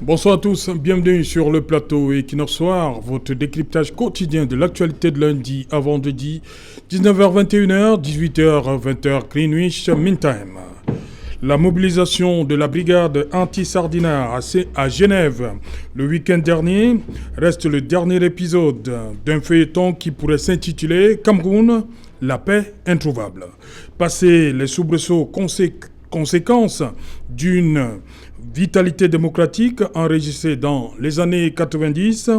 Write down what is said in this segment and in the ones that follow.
Bonsoir à tous, bienvenue sur le plateau Equinox Soir, votre décryptage quotidien de l'actualité de lundi à vendredi, 19h-21h, 18h-20h Greenwich Mean Time. La mobilisation de la brigade anti-Sardinat à Genève le week-end dernier reste le dernier épisode d'un feuilleton qui pourrait s'intituler Cameroun, la paix introuvable. Passé les soubresauts conséquences d'une vitalité démocratique enregistrée dans les années 90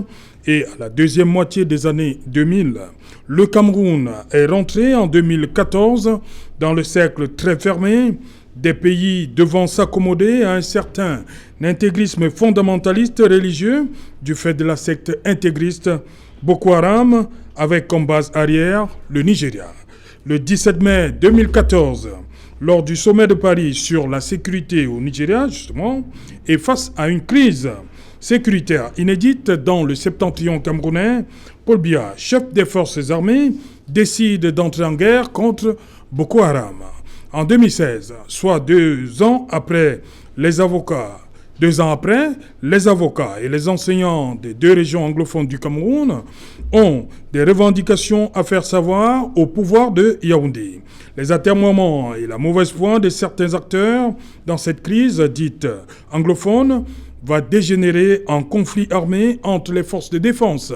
et à la deuxième moitié des années 2000, le Cameroun est rentré en 2014 dans le cercle très fermé des pays devant s'accommoder à un certain intégrisme fondamentaliste religieux du fait de la secte intégriste Boko Haram avec comme base arrière le Nigeria. Le 17 mai 2014, lors du sommet de Paris sur la sécurité au Nigeria, justement, et face à une crise sécuritaire inédite dans le septentrion camerounais, Paul Biya, chef des forces armées, décide d'entrer en guerre contre Boko Haram. En 2016, soit 2 ans après, les avocats et les enseignants des 2 régions anglophones du Cameroun ont des revendications à faire savoir au pouvoir de Yaoundé. Les atermoiements et la mauvaise foi de certains acteurs dans cette crise dite anglophone va dégénérer en conflit armé entre les forces de défense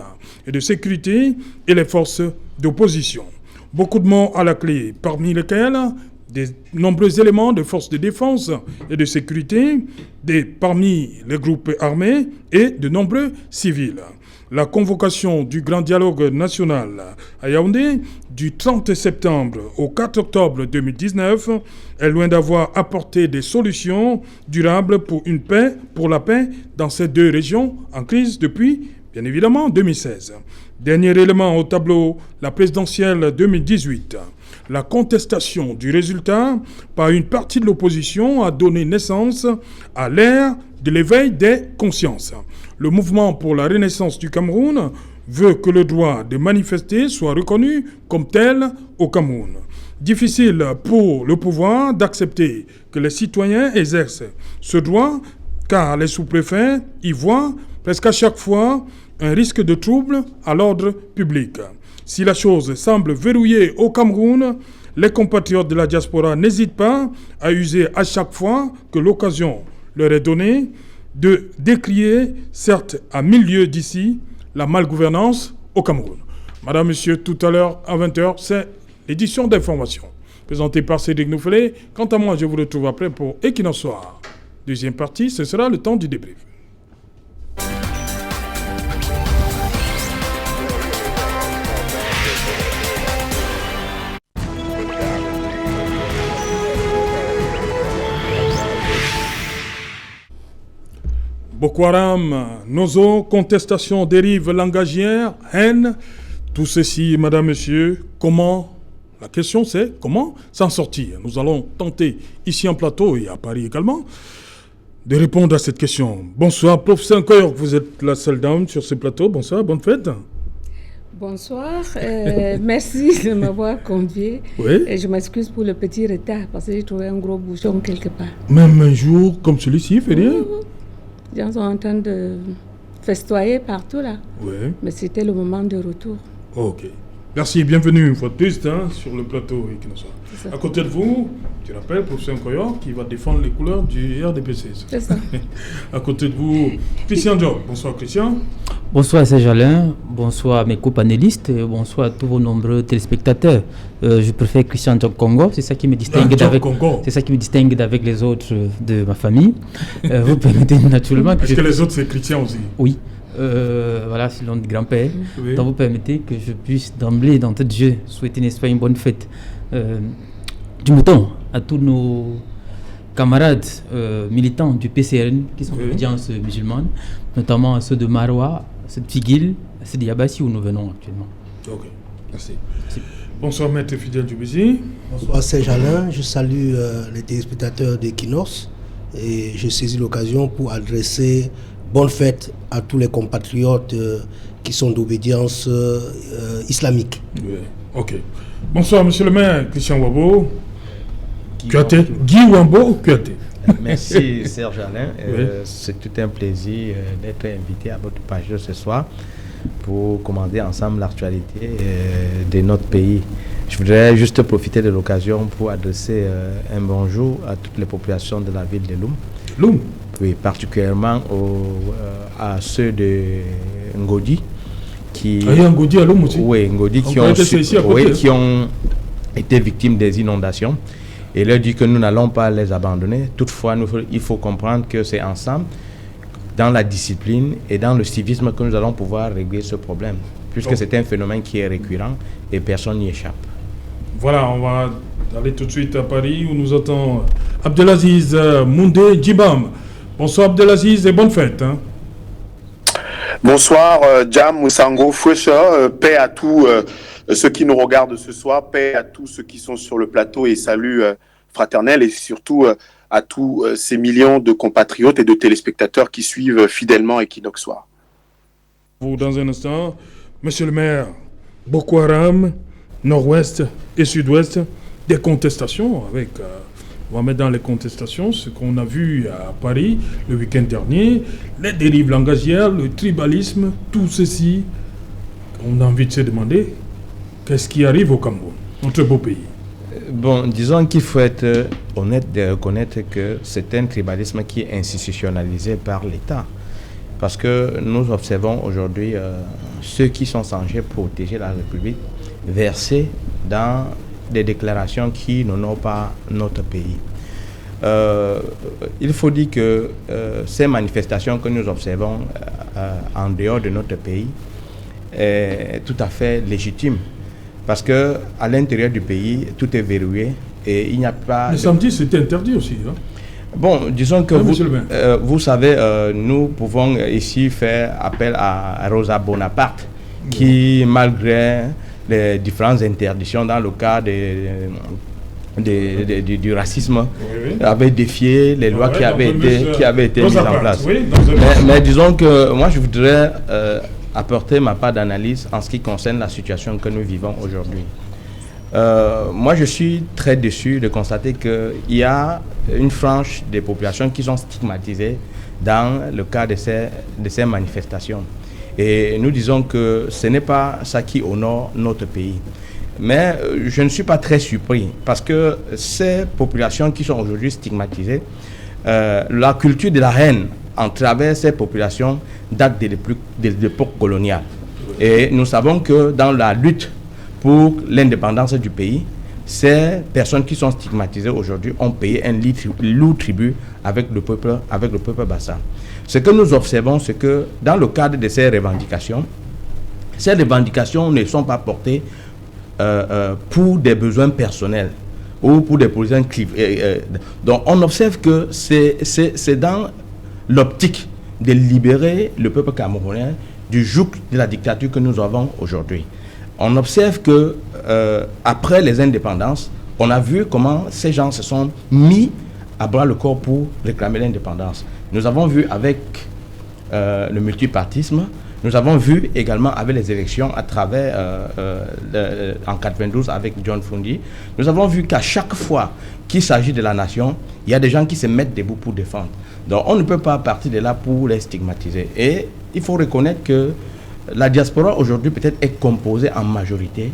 et de sécurité et les forces d'opposition. Beaucoup de morts à la clé, parmi lesquels des nombreux éléments de forces de défense et de sécurité, parmi les groupes armés et de nombreux civils. La convocation du Grand Dialogue National à Yaoundé du 30 septembre au 4 octobre 2019 est loin d'avoir apporté des solutions durables pour la paix dans ces 2 régions en crise depuis, bien évidemment, 2016. Dernier élément au tableau, la présidentielle 2018. La contestation du résultat par une partie de l'opposition a donné naissance à l'ère de l'éveil des consciences. Le mouvement pour la renaissance du Cameroun veut que le droit de manifester soit reconnu comme tel au Cameroun. Difficile pour le pouvoir d'accepter que les citoyens exercent ce droit, car les sous-préfets y voient presque à chaque fois un risque de trouble à l'ordre public. Si la chose semble verrouillée au Cameroun, les compatriotes de la diaspora n'hésitent pas à user à chaque fois que l'occasion leur est donnée de décrier, certes à 1000 lieues d'ici, la malgouvernance au Cameroun. Madame, Monsieur, tout à l'heure à 20h, c'est l'édition d'information présentée par Cédric Nouffelé. Quant à moi, je vous retrouve après pour Equinox Soir. Deuxième partie, ce sera le temps du débrief. Boko Haram, Nozo, contestation, dérive langagière, haine, tout ceci, madame, monsieur, la question c'est comment s'en sortir. Nous allons tenter ici en plateau et à Paris également de répondre à cette question. Bonsoir, professeur Nkoyor, vous êtes la seule dame sur ce plateau. Bonsoir, bonne fête. Bonsoir, merci de m'avoir convié. Oui. Et je m'excuse pour le petit retard parce que j'ai trouvé un gros bouchon quelque part. Même un jour comme celui-ci, fait rien. Les gens sont en train de festoyer partout là. Oui. Mais c'était le moment de retour. Ok. Merci, bienvenue une fois de plus sur le plateau Equinox Soir. À côté de vous, je rappelle, professeur Nkoyor qui va défendre les couleurs du RDPC. C'est ça. À côté de vous, Christian Diop. Bonsoir Christian. Bonsoir Serge Alain, bonsoir mes co-panélistes, bonsoir à tous vos nombreux téléspectateurs. Je préfère Christian Diop Congo, c'est ça qui me distingue d'avec les autres de ma famille. Vous permettez naturellement que... Est-ce que les autres c'est Christian aussi? Oui. Voilà, c'est l'un de grand-père. Oui. Donc vous permettez que je puisse d'emblée, d'entrée de jeu, souhaiter n'est-ce pas une bonne fête du mouton à tous nos camarades militants du PCRN qui sont d'obédience musulmane, notamment à ceux de Maroua, à ceux de Figuil, à ceux de Yabassi où nous venons actuellement. Ok, merci. Bonsoir maître Fidèle Djoubizi. Bonsoir Serge Alain, je salue les téléspectateurs d'Equinox et je saisis l'occasion pour adresser bonne fête à tous les compatriotes qui sont d'obédience islamique. Oui, ok. Bonsoir monsieur le maire Christian Wabo. Guy Wambo ou Kuaté? Merci Serge Alain. Oui. C'est tout un plaisir d'être invité à votre page ce soir pour commander ensemble l'actualité de notre pays. Je voudrais juste profiter de l'occasion pour adresser un bonjour à toutes les populations de la ville de Loum. Loum. Oui, particulièrement à ceux de Ngodi. Il y a Ngodi à Loum aussi. Oui, Ngodi qui ont été victimes des inondations. Et leur dit que nous n'allons pas les abandonner. Toutefois, il faut comprendre que c'est ensemble, dans la discipline et dans le civisme, que nous allons pouvoir régler ce problème. Puisque c'est un phénomène qui est récurrent et personne n'y échappe. Voilà, on va aller tout de suite à Paris où nous attend Abdelaziz Moundé Djibam. Bonsoir Abdelaziz et bonne fête. Hein. Bonsoir Jam Moussango Foucha, paix à tous ceux qui nous regardent ce soir, paix à tous ceux qui sont sur le plateau et salut fraternel et surtout à tous ces millions de compatriotes et de téléspectateurs qui suivent fidèlement Equinox Soir. Vous, dans un instant, monsieur le maire, Boko Haram, nord-ouest et sud-ouest, des contestations avec... on va mettre dans les contestations ce qu'on a vu à Paris le week-end dernier, les dérives langagières, le tribalisme, tout ceci. On a envie de se demander qu'est-ce qui arrive au Cameroun, notre beau pays. Bon, disons qu'il faut être honnête de reconnaître que c'est un tribalisme qui est institutionnalisé par l'État. Parce que nous observons aujourd'hui ceux qui sont censés protéger la République verser dans des déclarations qui n'honorent pas notre pays. Il faut dire que ces manifestations que nous observons en dehors de notre pays est tout à fait légitime. Parce qu'à l'intérieur du pays, tout est verrouillé et il n'y a pas... Le samedi, c'était interdit aussi. Hein? Bon, disons que vous savez, nous pouvons ici faire appel à Rosa Bonaparte, qui, malgré les différentes interdictions dans le cas du racisme, avait défié les lois qui avaient été mises en place. Oui, mais disons que moi, je voudrais apporter ma part d'analyse en ce qui concerne la situation que nous vivons aujourd'hui. Moi, je suis très déçu de constater qu'il y a une frange des populations qui sont stigmatisées dans le cas de ces manifestations. Et nous disons que ce n'est pas ça qui honore notre pays. Mais je ne suis pas très surpris parce que ces populations qui sont aujourd'hui stigmatisées, la culture de la haine en travers ces populations date de l'époque coloniale. Et nous savons que dans la lutte pour l'indépendance du pays, ces personnes qui sont stigmatisées aujourd'hui ont payé un lourd tribut avec le peuple bassa. Ce que nous observons, c'est que dans le cadre de ces revendications ne sont pas portées pour des besoins personnels ou pour des besoins donc on observe que c'est dans l'optique de libérer le peuple camerounais du joug de la dictature que nous avons aujourd'hui. On observe que après les indépendances, on a vu comment ces gens se sont mis à bras le corps pour réclamer l'indépendance. Nous avons vu avec le multipartisme, nous avons vu également avec les élections à travers, en 92 avec John Fundi, nous avons vu qu'à chaque fois qu'il s'agit de la nation, il y a des gens qui se mettent debout pour défendre. Donc on ne peut pas partir de là pour les stigmatiser. Et il faut reconnaître que la diaspora aujourd'hui peut-être est composée en majorité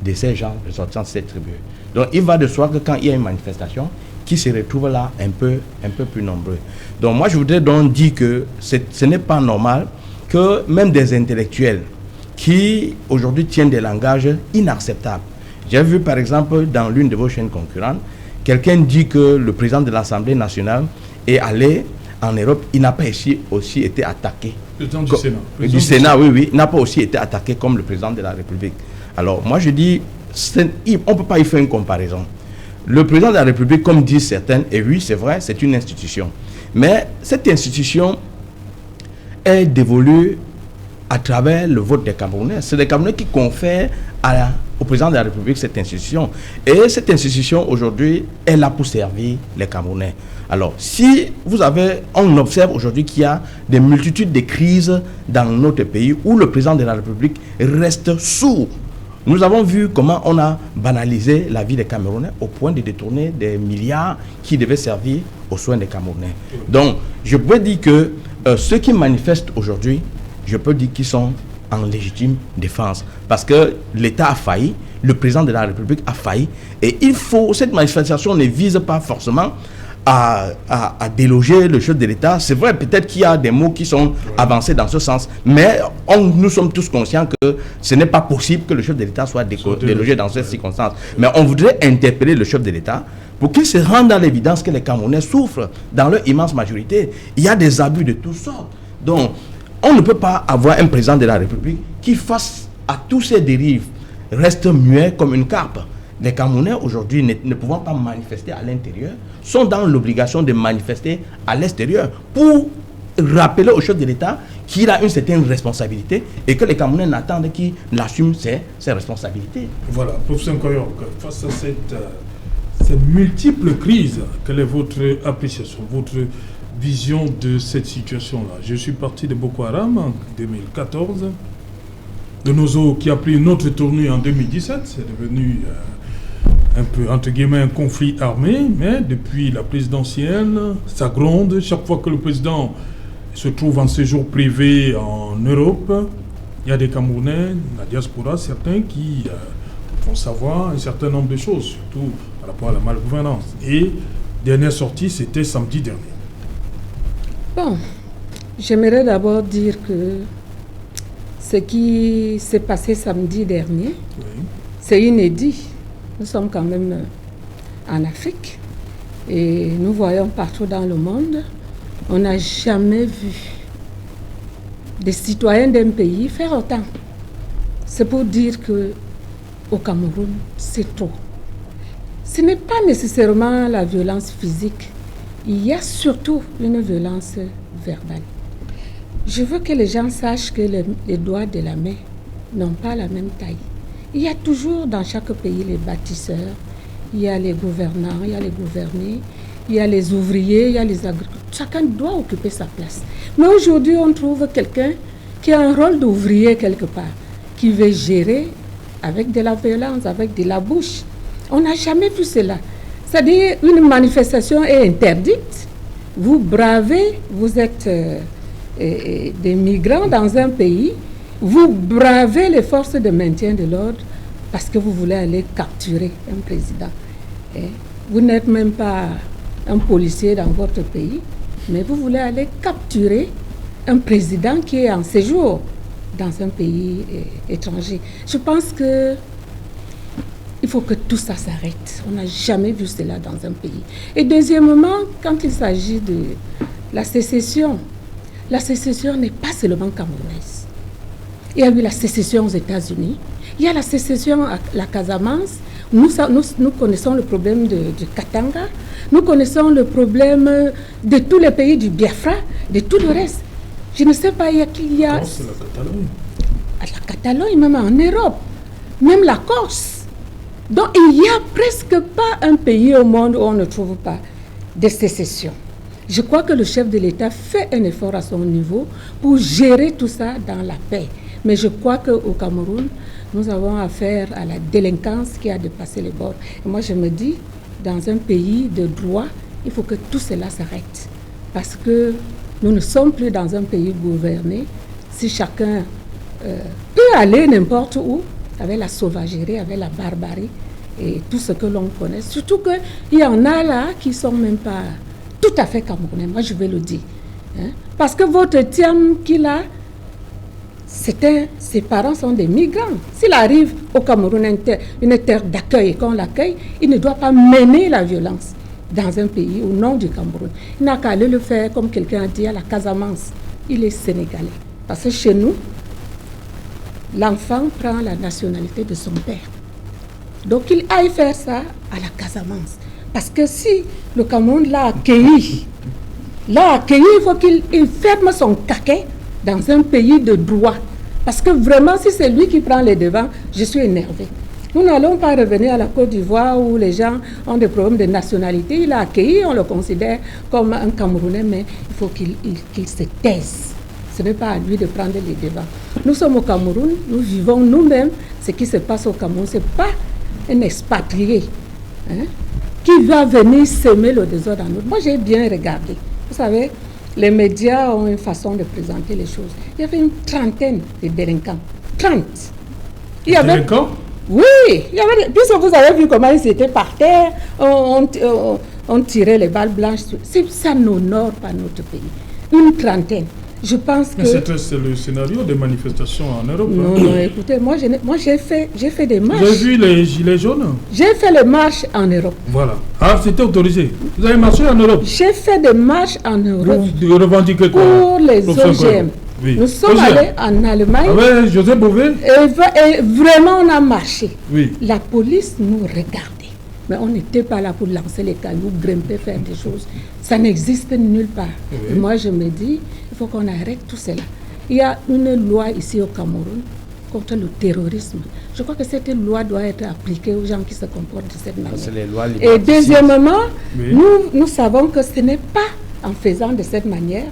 de ces gens ressortissants de cette tribu. Donc il va de soi que quand il y a une manifestation, qui se retrouvent là un peu plus nombreux. Donc moi je voudrais donc dire que ce n'est pas normal que même des intellectuels qui aujourd'hui tiennent des langages inacceptables. J'ai vu par exemple dans l'une de vos chaînes concurrentes, quelqu'un dit que le président de l'Assemblée nationale est allé en Europe, il n'a pas aussi été attaqué. Le président du Sénat. Du Sénat, oui, il n'a pas aussi été attaqué comme le président de la République. Alors moi je dis, on ne peut pas y faire une comparaison. Le président de la République, comme disent certains, et oui c'est vrai, c'est une institution. Mais cette institution est dévolue à travers le vote des Camerounais. C'est les Camerounais qui confèrent au président de la République cette institution. Et cette institution, aujourd'hui, est là pour servir les Camerounais. Alors, si on observe aujourd'hui qu'il y a des multitudes de crises dans notre pays où le président de la République reste sourd Nous avons vu comment on a banalisé la vie des Camerounais au point de détourner des milliards qui devaient servir aux soins des Camerounais. Donc, je peux dire que ceux qui manifestent aujourd'hui, je peux dire qu'ils sont en légitime défense. Parce que l'État a failli, le président de la République a failli. Et cette manifestation ne vise pas forcément à déloger le chef de l'État. C'est vrai, peut-être qu'il y a des mots qui sont avancés dans ce sens, mais nous sommes tous conscients que ce n'est pas possible que le chef de l'État soit délogé dans ces circonstances. Mais on voudrait interpeller le chef de l'État pour qu'il se rende à l'évidence que les Camerounais souffrent dans leur immense majorité. Il y a des abus de toutes sortes. Donc, on ne peut pas avoir un président de la République qui, face à tous ces dérives, reste muet comme une carpe. Les Camerounais aujourd'hui ne pouvant pas manifester à l'intérieur sont dans l'obligation de manifester à l'extérieur pour rappeler au chef de l'État qu'il a une certaine responsabilité et que les Camerounais n'attendent qu'il assume ses responsabilités. Voilà, professeur Nkoyok, face à cette multiple crise, quelle est votre appréciation, votre vision de cette situation-là? Je suis parti de Boko Haram en 2014, de Nozo qui a pris une autre tournure en 2017, c'est devenu un peu, entre guillemets, un conflit armé, mais depuis la présidentielle, ça gronde. Chaque fois que le président se trouve en séjour privé en Europe, il y a des Camerounais, la diaspora, certains qui font savoir un certain nombre de choses, surtout par rapport à la malgouvernance. Et dernière sortie, c'était samedi dernier. Bon, j'aimerais d'abord dire que ce qui s'est passé samedi dernier, c'est inédit. Nous sommes quand même en Afrique et nous voyons partout dans le monde, on n'a jamais vu des citoyens d'un pays faire autant. C'est pour dire qu'au Cameroun, c'est trop. Ce n'est pas nécessairement la violence physique, il y a surtout une violence verbale. Je veux que les gens sachent que les doigts de la main n'ont pas la même taille. Il y a toujours dans chaque pays les bâtisseurs, il y a les gouvernants, il y a les gouvernés, il y a les ouvriers, il y a les agriculteurs. Chacun doit occuper sa place. Mais aujourd'hui, on trouve quelqu'un qui a un rôle d'ouvrier quelque part, qui veut gérer avec de la violence, avec de la bouche. On n'a jamais vu cela. C'est-à-dire, une manifestation est interdite. Vous bravez, vous êtes des migrants dans un pays, vous bravez les forces de maintien de l'ordre parce que vous voulez aller capturer un président. Et vous n'êtes même pas un policier dans votre pays, mais vous voulez aller capturer un président qui est en séjour dans un pays étranger. Je pense que il faut que tout ça s'arrête. On n'a jamais vu cela dans un pays. Et deuxièmement, quand il s'agit de la sécession n'est pas seulement camerounaise. Il y a eu la sécession aux États-Unis, il y a la sécession à la Casamance. Nous connaissons le problème de Katanga, nous connaissons le problème de tous les pays du Biafra, de tout le reste. Je ne sais pas, qu'il y a... Non, c'est la Catalogne. À la Catalogne, même en Europe, même la Corse. Donc il n'y a presque pas un pays au monde où on ne trouve pas de sécession. Je crois que le chef de l'État fait un effort à son niveau pour gérer tout ça dans la paix. Mais je crois qu'au Cameroun, nous avons affaire à la délinquance qui a dépassé les bords. Et moi, je me dis, dans un pays de droit, il faut que tout cela s'arrête. Parce que nous ne sommes plus dans un pays gouverné. Si chacun peut aller n'importe où, avec la sauvagerie, avec la barbarie et tout ce que l'on connaît. Surtout qu'il y en a là qui ne sont même pas tout à fait camerounais. Moi, je vais le dire. Parce que votre Thiam qu'il a, ses parents sont des migrants. S'il arrive au Cameroun, une terre d'accueil et qu'on l'accueille, il ne doit pas mener la violence dans un pays au nom du Cameroun. Il n'a qu'à aller le faire, comme quelqu'un a dit, à la Casamance. Il est sénégalais. Parce que chez nous, l'enfant prend la nationalité de son père. Donc il aille faire ça à la Casamance. Parce que si le Cameroun l'a accueilli, il faut qu'il ferme son caquet dans un pays de droit. Parce que vraiment, si c'est lui qui prend les devants, je suis énervée. Nous n'allons pas revenir à la Côte d'Ivoire où les gens ont des problèmes de nationalité. Il a accueilli, on le considère comme un Camerounais, mais il faut qu'il se taise. Ce n'est pas à lui de prendre les débats. Nous sommes au Cameroun, nous vivons nous-mêmes ce qui se passe au Cameroun. Ce n'est pas un expatrié qui va venir semer le désordre en nous. Moi, j'ai bien regardé. Vous savez, les médias ont une façon de présenter les choses. Il y avait une trentaine de délinquants. 30. Délinquants? Oui, puisque vous avez vu comment ils étaient par terre, on tirait les balles blanches. Ça n'honore pas notre pays. Une trentaine. Je pense que... C'est le scénario des manifestations en Europe. Non, écoutez, moi j'ai fait des marches. Vous avez vu les gilets jaunes? J'ai fait les marches en Europe. Voilà. Ah, c'était autorisé. Vous avez marché en Europe? J'ai fait des marches en Europe. Vous revendiquez quoi? Pour les OGM. Oui. Nous sommes allés en Allemagne. Avec José Bové? Et vraiment, on a marché. Oui. La police nous regardait. Mais on n'était pas là pour lancer les cailloux, grimper, faire des choses. Ça n'existe nulle part. Oui. Et moi, je me dis, il faut qu'on arrête tout cela. Il y a une loi ici au Cameroun contre le terrorisme. Je crois que cette loi doit être appliquée aux gens qui se comportent de cette manière. C'est les lois et deuxièmement, oui, nous savons que ce n'est pas en faisant de cette manière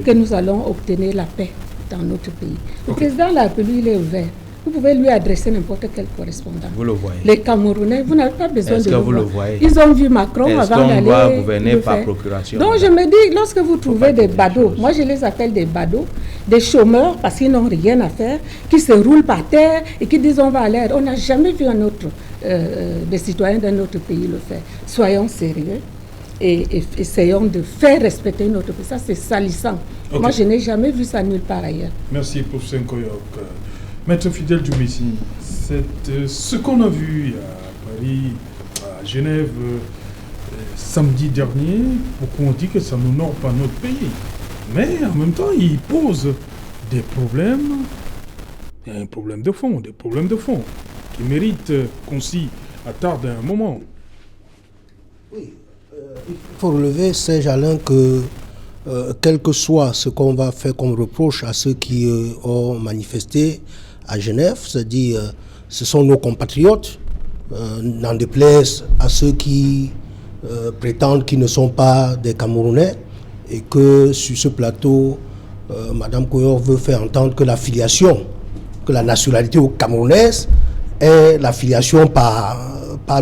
que nous allons obtenir la paix dans notre pays. Le président de la République, il est ouvert. Vous pouvez lui adresser n'importe quel correspondant. Vous le voyez. Les Camerounais, vous n'avez pas besoin de le voir. Ils ont vu Macron avant d'aller. Est-ce qu'on doit gouverner par procuration? Donc je me dis, lorsque vous trouvez des badauds, moi je les appelle des badauds, des chômeurs parce qu'ils n'ont rien à faire, qui se roulent par terre et qui disent on va à l'aide. On n'a jamais vu des citoyens d'un autre pays le faire. Soyons sérieux et essayons de faire respecter notre pays. Ça c'est salissant. Okay. Moi je n'ai jamais vu ça nulle part ailleurs. Merci professeur Nkoyok. Maître Fidèle Djoumessi, ce qu'on a vu à Paris, à Genève, samedi dernier, beaucoup ont dit que ça n'honore pas notre pays. Mais en même temps, il pose des problèmes. Il y a un problème de fond, qui méritent qu'on s'y attarde à un moment. Oui, il faut relever, Serge-Alain, que quel que soit ce qu'on va faire comme reproche à ceux qui ont manifesté à Genève, c'est-à-dire ce sont nos compatriotes, n'en déplaise à ceux qui prétendent qu'ils ne sont pas des Camerounais et que sur ce plateau, Mme Koyor veut faire entendre que la filiation, que la nationalité camerounaise est la filiation par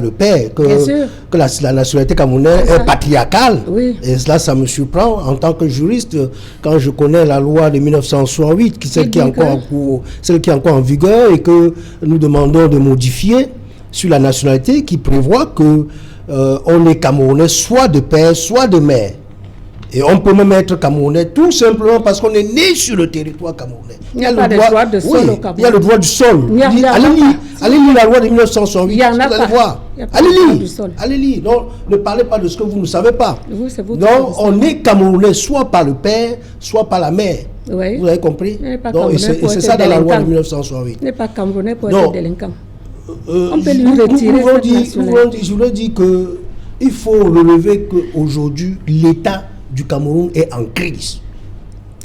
le père, que la nationalité camerounaise est patriarcale. Oui. Et cela, ça me surprend en tant que juriste, quand je connais la loi de 1968, celle qui est encore en vigueur et que nous demandons de modifier sur la nationalité, qui prévoit que on est Camerounais soit de père, soit de mère. Et on peut même être Camerounais tout simplement parce qu'on est né sur le territoire camerounais. Il n'y a pas de droit de sol au Cameroun. Il y a le droit du sol. Allez lire la loi de 1968. Vous allez voir. Allez lire. Donc, ne parlez pas de ce que vous ne savez pas. Donc, on est Camerounais soit par le père, soit par la mère. Oui. Vous avez compris? Donc, et c'est ça dans la loi de 1968. N'est pas Camerounais pour être délinquant. On peut lui retirer cette nationalité. Je voulais dire qu'il faut relever qu'aujourd'hui, l'État du Cameroun est en crise.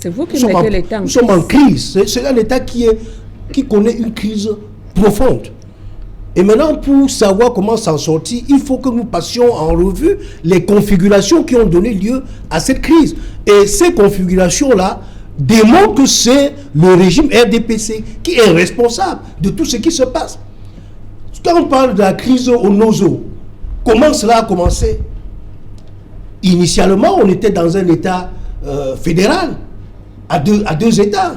C'est vous qui mettez l'État en crise. Nous sommes en crise. C'est un État qui connaît une crise profonde. Et maintenant, pour savoir comment s'en sortir, il faut que nous passions en revue les configurations qui ont donné lieu à cette crise. Et ces configurations-là démontrent que c'est le régime RDPC qui est responsable de tout ce qui se passe. Quand on parle de la crise au Nozo, comment cela a commencé? Initialement, on était dans un État fédéral, à deux États.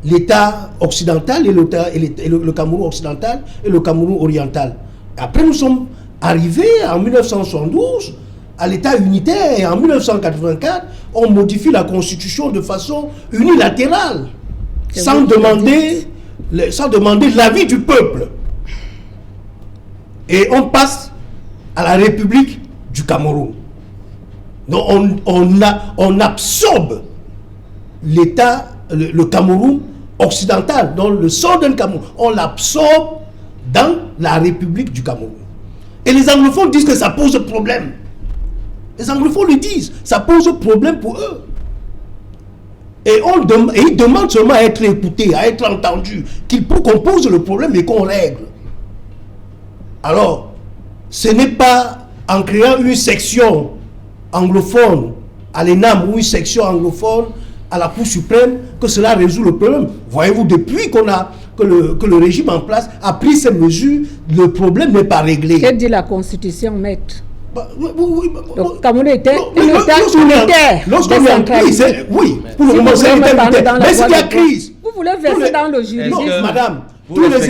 L'État occidental et le Cameroun occidental et le Cameroun oriental. Après, nous sommes arrivés en 1972 à l'État unitaire et en 1984, on modifie la Constitution de façon unilatérale, sans demander l'avis du peuple. Et on passe à la République du Cameroun. Donc on absorbe l'État, le Cameroun occidental, donc le Southern Cameroun, on l'absorbe dans la République du Cameroun. Et les anglophones disent que ça pose problème. Les anglophones le disent, ça pose problème pour eux. Et ils demandent seulement à être écoutés, à être entendus, qu'on pose le problème et qu'on règle. Alors, ce n'est pas en créant une section anglophone à l'ENAM ou une section anglophone à la Cour suprême que cela résout le problème. Voyez-vous, depuis que le régime en place a pris ces mesures, le problème n'est pas réglé. Que dit la Constitution, maître? Donc, Cameroun était une État unitaire. Oui, pour le moment, c'est unitaire. Mais s'il y a crise. Vous voulez verser dans le juridisme? Non, madame. Tous les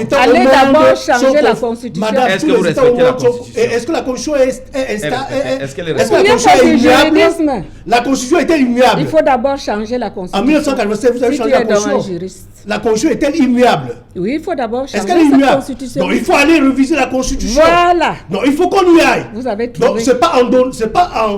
États allez d'abord changer la Constitution. Madame, est-ce que vous respectez la Constitution? Est-ce que la Constitution est-ce qu'elle est immuable? La Constitution est-elle immuable? Il faut d'abord changer la Constitution. En 1987, vous avez changé la Constitution. La Constitution est-elle immuable? Oui, il faut d'abord changer la Constitution. Donc il faut aller réviser la Constitution. Voilà. Non, il faut qu'on y aille. Vous avez trouvé. Donc c'est pas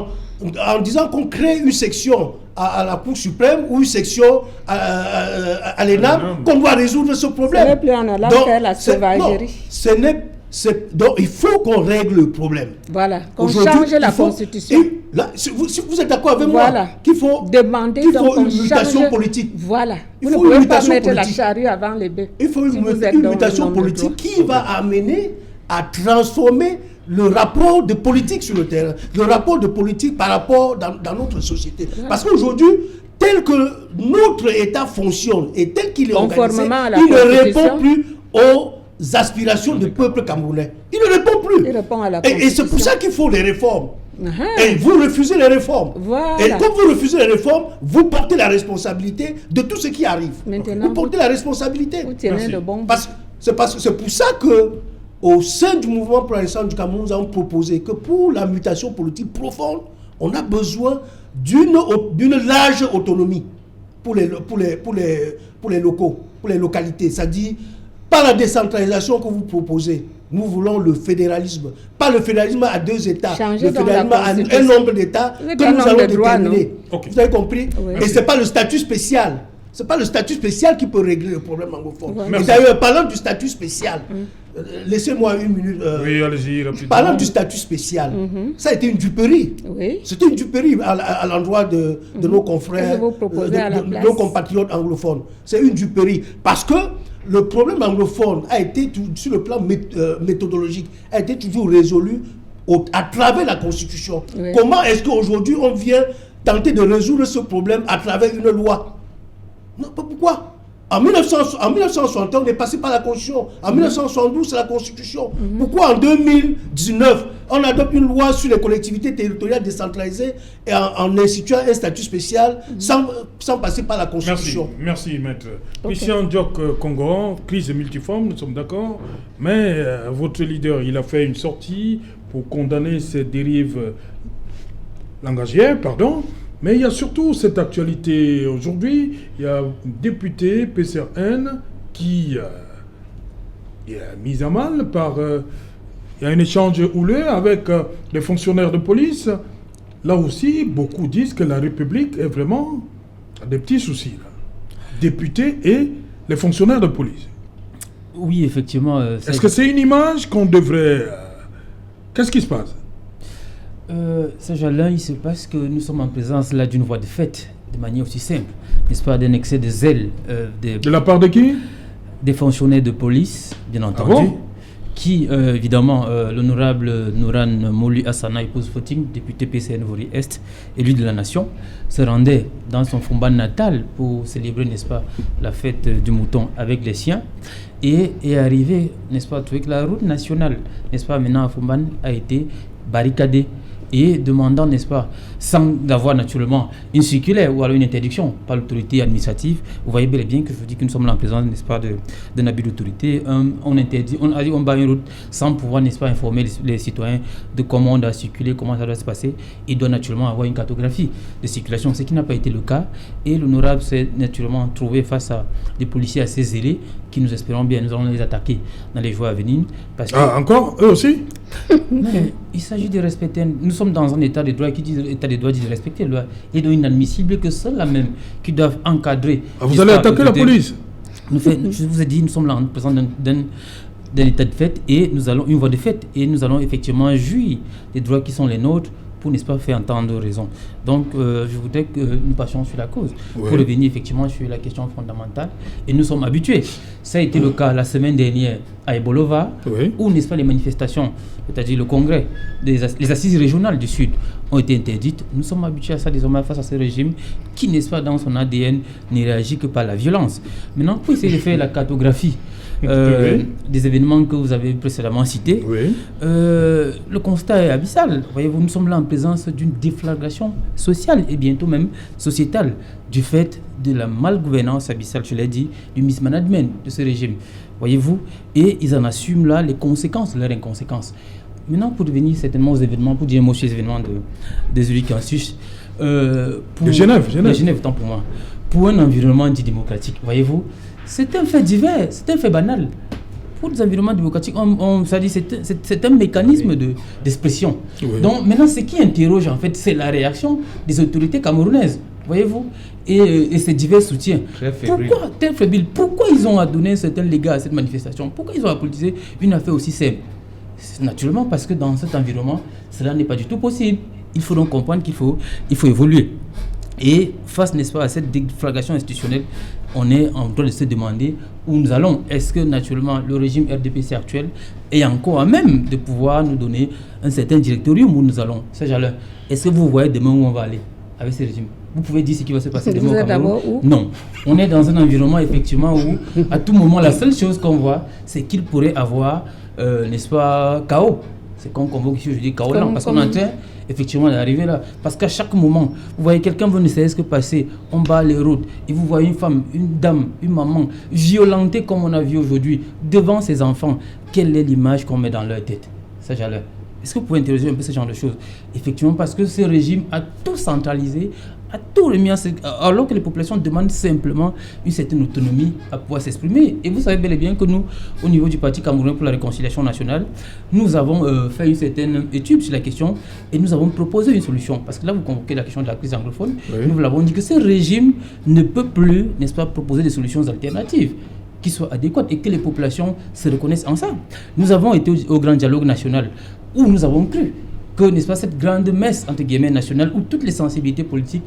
en disant qu'on crée une section à la Cour suprême ou une section à l'ENAM qu'on doit résoudre ce problème. Ce n'est plus en allant faire la sauvagerie. Donc il faut qu'on règle le problème. Voilà, qu'on change la Constitution. Si vous êtes d'accord avec moi qu'il faut demander une mutation politique. Voilà. Il Vous faut ne une pouvez pas mutation mettre la politique. charrue avant les bœufs. Il faut une mutation politique qui va amener à transformer le rapport de politique sur le terrain, le rapport de politique par rapport dans notre société. Parce qu'aujourd'hui, tel que notre État fonctionne et tel qu'il est organisé, il ne répond plus aux aspirations du peuple camerounais. Il ne répond plus. Il répond à la et c'est pour ça qu'il faut des réformes. Et vous refusez les réformes. Voilà. Et comme vous refusez les réformes, vous portez la responsabilité de tout ce qui arrive. Maintenant, vous portez la responsabilité. Vous tenez de bon. C'est pour ça que au sein du mouvement pour la naissance du Cameroun, nous avons proposé que pour la mutation politique profonde, on a besoin d'une large autonomie pour les locaux, pour les localités. C'est-à-dire, pas la décentralisation que vous proposez. Nous voulons le fédéralisme. Pas le fédéralisme à 2 États. Changer le fédéralisme à un nombre d'États que nous allons déterminer. Vous avez compris? Oui. Et ce n'est pas le statut spécial. Ce n'est pas le statut spécial qui peut régler le problème anglophone. Ouais. Et d'ailleurs, parlant du statut spécial, laissez-moi une minute. Oui, allez-y, rapidement. Parlant du statut spécial, ça a été une duperie. Oui. C'était une duperie à l'endroit de nos confrères, de nos compatriotes anglophones. C'est une duperie. Parce que le problème anglophone a été, sur le plan méthodologique, a été toujours résolu à travers la Constitution. Oui. Comment est-ce qu'aujourd'hui on vient tenter de résoudre ce problème à travers une loi? Non, pourquoi? En 1961, on est passé par la Constitution. En 1972, c'est la Constitution. Pourquoi en 2019, on adopte une loi sur les collectivités territoriales décentralisées et en instituant un statut spécial sans passer par la Constitution? Merci maître. Christian Diok Congo, crise multiforme, nous sommes d'accord. Mais votre leader, il a fait une sortie pour condamner ces dérives langagières, pardon. Mais il y a surtout cette actualité aujourd'hui. Il y a un député PCRN qui est mis à mal par... il y a un échange houleux avec les fonctionnaires de police. Là aussi, beaucoup disent que la République est vraiment à des petits soucis. Là. Députés et les fonctionnaires de police. Oui, effectivement. Est-ce que c'est une image qu'on devrait... Qu'est-ce qui se passe? Saint-Jalin, il se passe que nous sommes en présence là d'une voie de fait, de manière aussi simple, n'est-ce pas, d'un excès de zèle. De la part de qui? Des fonctionnaires de police, bien entendu, qui, évidemment, l'honorable Nouran Mouli Hassana, épouse Footing, député PCN Vori-Est, élu de la nation, se rendait dans son Fumban natal pour célébrer, n'est-ce pas, la fête du mouton avec les siens, et est arrivé, n'est-ce pas, trouver que la route nationale, n'est-ce pas, maintenant à Fumban, a été barricadée. Et demandant, n'est-ce pas, sans avoir naturellement une circulaire ou alors une interdiction par l'autorité administrative, vous voyez bel et bien que je vous dis que nous sommes là en présence, n'est-ce pas, d'un abus d'autorité. On interdit, on bat une route sans pouvoir, n'est-ce pas, informer les citoyens de comment on doit circuler, comment ça doit se passer. Il doit naturellement avoir une cartographie de circulation, ce qui n'a pas été le cas. Et l'honorable s'est naturellement trouvé face à des policiers assez zélés qui, nous espérons bien, nous allons les attaquer dans les jours à venir. Parce que encore? Eux aussi? Mais il s'agit de respecter. Nous sommes dans un état de droit qui dit l'état de droit dit de respecter la loi. Et donc inadmissible que ceux-là même qui doivent encadrer. Vous allez attaquer la police? Je vous ai dit, nous sommes là en présence d'un état de fait et nous allons une voie de fait et nous allons effectivement jouir des droits qui sont les nôtres pour, n'est-ce pas, faire entendre raison. Donc, je voudrais que nous passions sur la cause, pour revenir effectivement sur la question fondamentale. Et nous sommes habitués. Ça a été le cas la semaine dernière à Ebolova, où, n'est-ce pas, les manifestations, c'est-à-dire le congrès, les assises régionales du Sud ont été interdites. Nous sommes habitués à ça désormais face à ce régime qui, n'est-ce pas, dans son ADN, ne réagit que par la violence. Maintenant, pour essayer de faire la cartographie des événements que vous avez précédemment cités, le constat est abyssal. Voyez-vous, nous sommes là en présence d'une déflagration sociale et bientôt même sociétale du fait de la malgouvernance abyssale, je l'ai dit, du mismanagement de ce régime. Voyez-vous, et ils en assument là les conséquences de leur inconséquence. Maintenant, pour revenir certainement aux événements, pour dire un mot sur les événements de Zurich en Suisse, de Genève, tant pour moi, pour un environnement dit démocratique, voyez-vous, c'est un fait divers, c'est un fait banal. Pour les environnements démocratiques, c'est un mécanisme d'expression. Donc maintenant, ce qui interroge en fait, c'est la réaction des autorités camerounaises, voyez-vous, et ces divers soutiens. Pourquoi ils ont donné un certain légat à cette manifestation? Pourquoi ils ont politisé une affaire aussi simple? Naturellement parce que dans cet environnement, cela n'est pas du tout possible. Il faut donc comprendre qu'il faut évoluer. Et face, n'est-ce pas, à cette déflagration institutionnelle, on est en train de se demander où nous allons. Est-ce que naturellement le régime RDPC actuel est encore à même de pouvoir nous donner un certain directorium où nous allons? Est-ce que vous voyez demain où on va aller avec ce régime? Vous pouvez dire ce qui va se passer demain au Cameroun? Non. On est dans un environnement effectivement où à tout moment la seule chose qu'on voit, c'est qu'il pourrait avoir n'est-ce pas, chaos. C'est comme convoque ici, je dis chaos là, parce qu'on est en train effectivement d'arriver là. Parce qu'à chaque moment, vous voyez quelqu'un veut ne cesse que passer, on bat les routes, et vous voyez une femme, une dame, une maman, violentée comme on a vu aujourd'hui, devant ses enfants. Quelle est l'image qu'on met dans leur tête? Ça, j'allais. Est-ce que vous pouvez interroger un peu ce genre de choses? Effectivement, parce que ce régime a tout centralisé, a tout remis alors que les populations demandent simplement une certaine autonomie à pouvoir s'exprimer. Et vous savez bel et bien que nous, au niveau du Parti camerounais pour la réconciliation nationale, nous avons fait une certaine étude sur la question et nous avons proposé une solution. Parce que là, vous convoquez la question de la crise anglophone. Nous l'avons dit que ce régime ne peut plus, n'est-ce pas, proposer des solutions alternatives qui soient adéquates et que les populations se reconnaissent en ça. Nous avons été au grand dialogue national où nous avons cru que, n'est-ce pas, cette grande messe, entre guillemets, nationale, où toutes les sensibilités politiques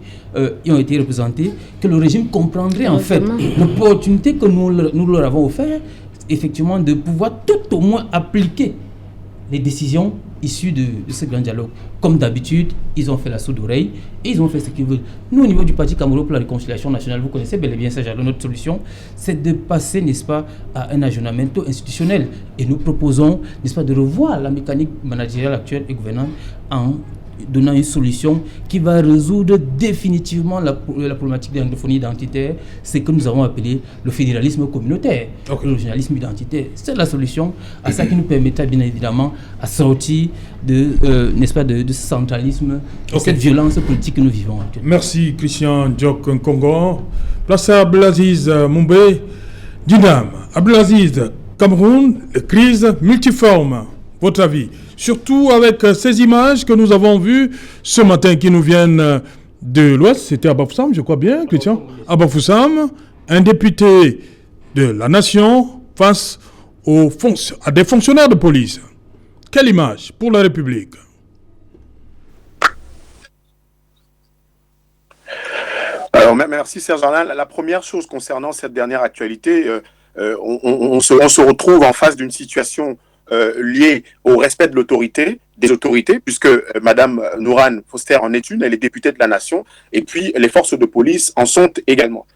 y ont été représentées, que le régime comprendrait en fait l'opportunité que nous leur avons offert, effectivement, de pouvoir tout au moins appliquer les décisions issues de ce grand dialogue. Comme d'habitude, ils ont fait la sourde oreille et ils ont fait ce qu'ils veulent. Nous, au niveau du Parti camerounais pour la réconciliation nationale, vous connaissez bel et bien ça, notre solution, c'est de passer, n'est-ce pas, à un ajournamento institutionnel. Et nous proposons, n'est-ce pas, de revoir la mécanique managériale actuelle et gouvernante en donnant une solution qui va résoudre définitivement la problématique de l'anglophonie identitaire, ce que nous avons appelé le fédéralisme communautaire, le régionalisme identitaire. C'est la solution à ça qui nous permettra bien évidemment à sortir de, n'est-ce pas, de ce centralisme, de cette violence politique que nous vivons actuellement. Merci Christian Diok Nkongo. Place à Abdelaziz Moumbé, Dunam. Abdelaziz, Cameroun, crise multiforme. Votre avis? Surtout avec ces images que nous avons vues ce matin qui nous viennent de l'Ouest. C'était à Bafoussam, je crois bien, Christian. À Bafoussam, un député de la nation face à des fonctionnaires de police. Quelle image pour la République? Alors, merci Serge Alain. La première chose concernant cette dernière actualité, on se retrouve en face d'une situation liée au respect de des autorités, puisque Madame Nourane Foster en est une, elle est députée de la nation, et puis les forces de police en sont également.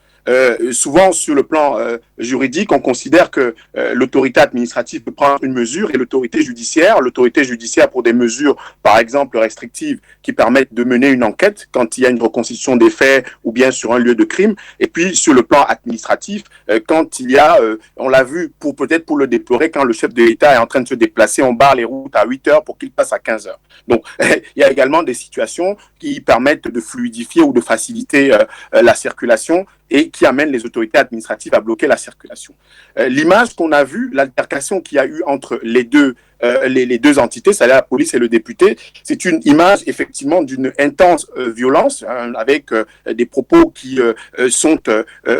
Souvent, sur le plan juridique, on considère que l'autorité administrative peut prendre une mesure et l'autorité judiciaire pour des mesures, par exemple, restrictives qui permettent de mener une enquête quand il y a une reconstitution des faits ou bien sur un lieu de crime. Et puis, sur le plan administratif, quand il y a, on l'a vu peut-être pour le déplorer, quand le chef de l'État est en train de se déplacer, on barre les routes à 8 heures pour qu'il passe à 15 heures. Donc, il y a également des situations qui permettent de fluidifier ou de faciliter la circulation et qui amène les autorités administratives à bloquer la circulation. L'image qu'on a vue, l'altercation qu'il y a eu entre les deux entités, c'est-à-dire la police et le député, c'est une image effectivement d'une intense violence, avec des propos qui sont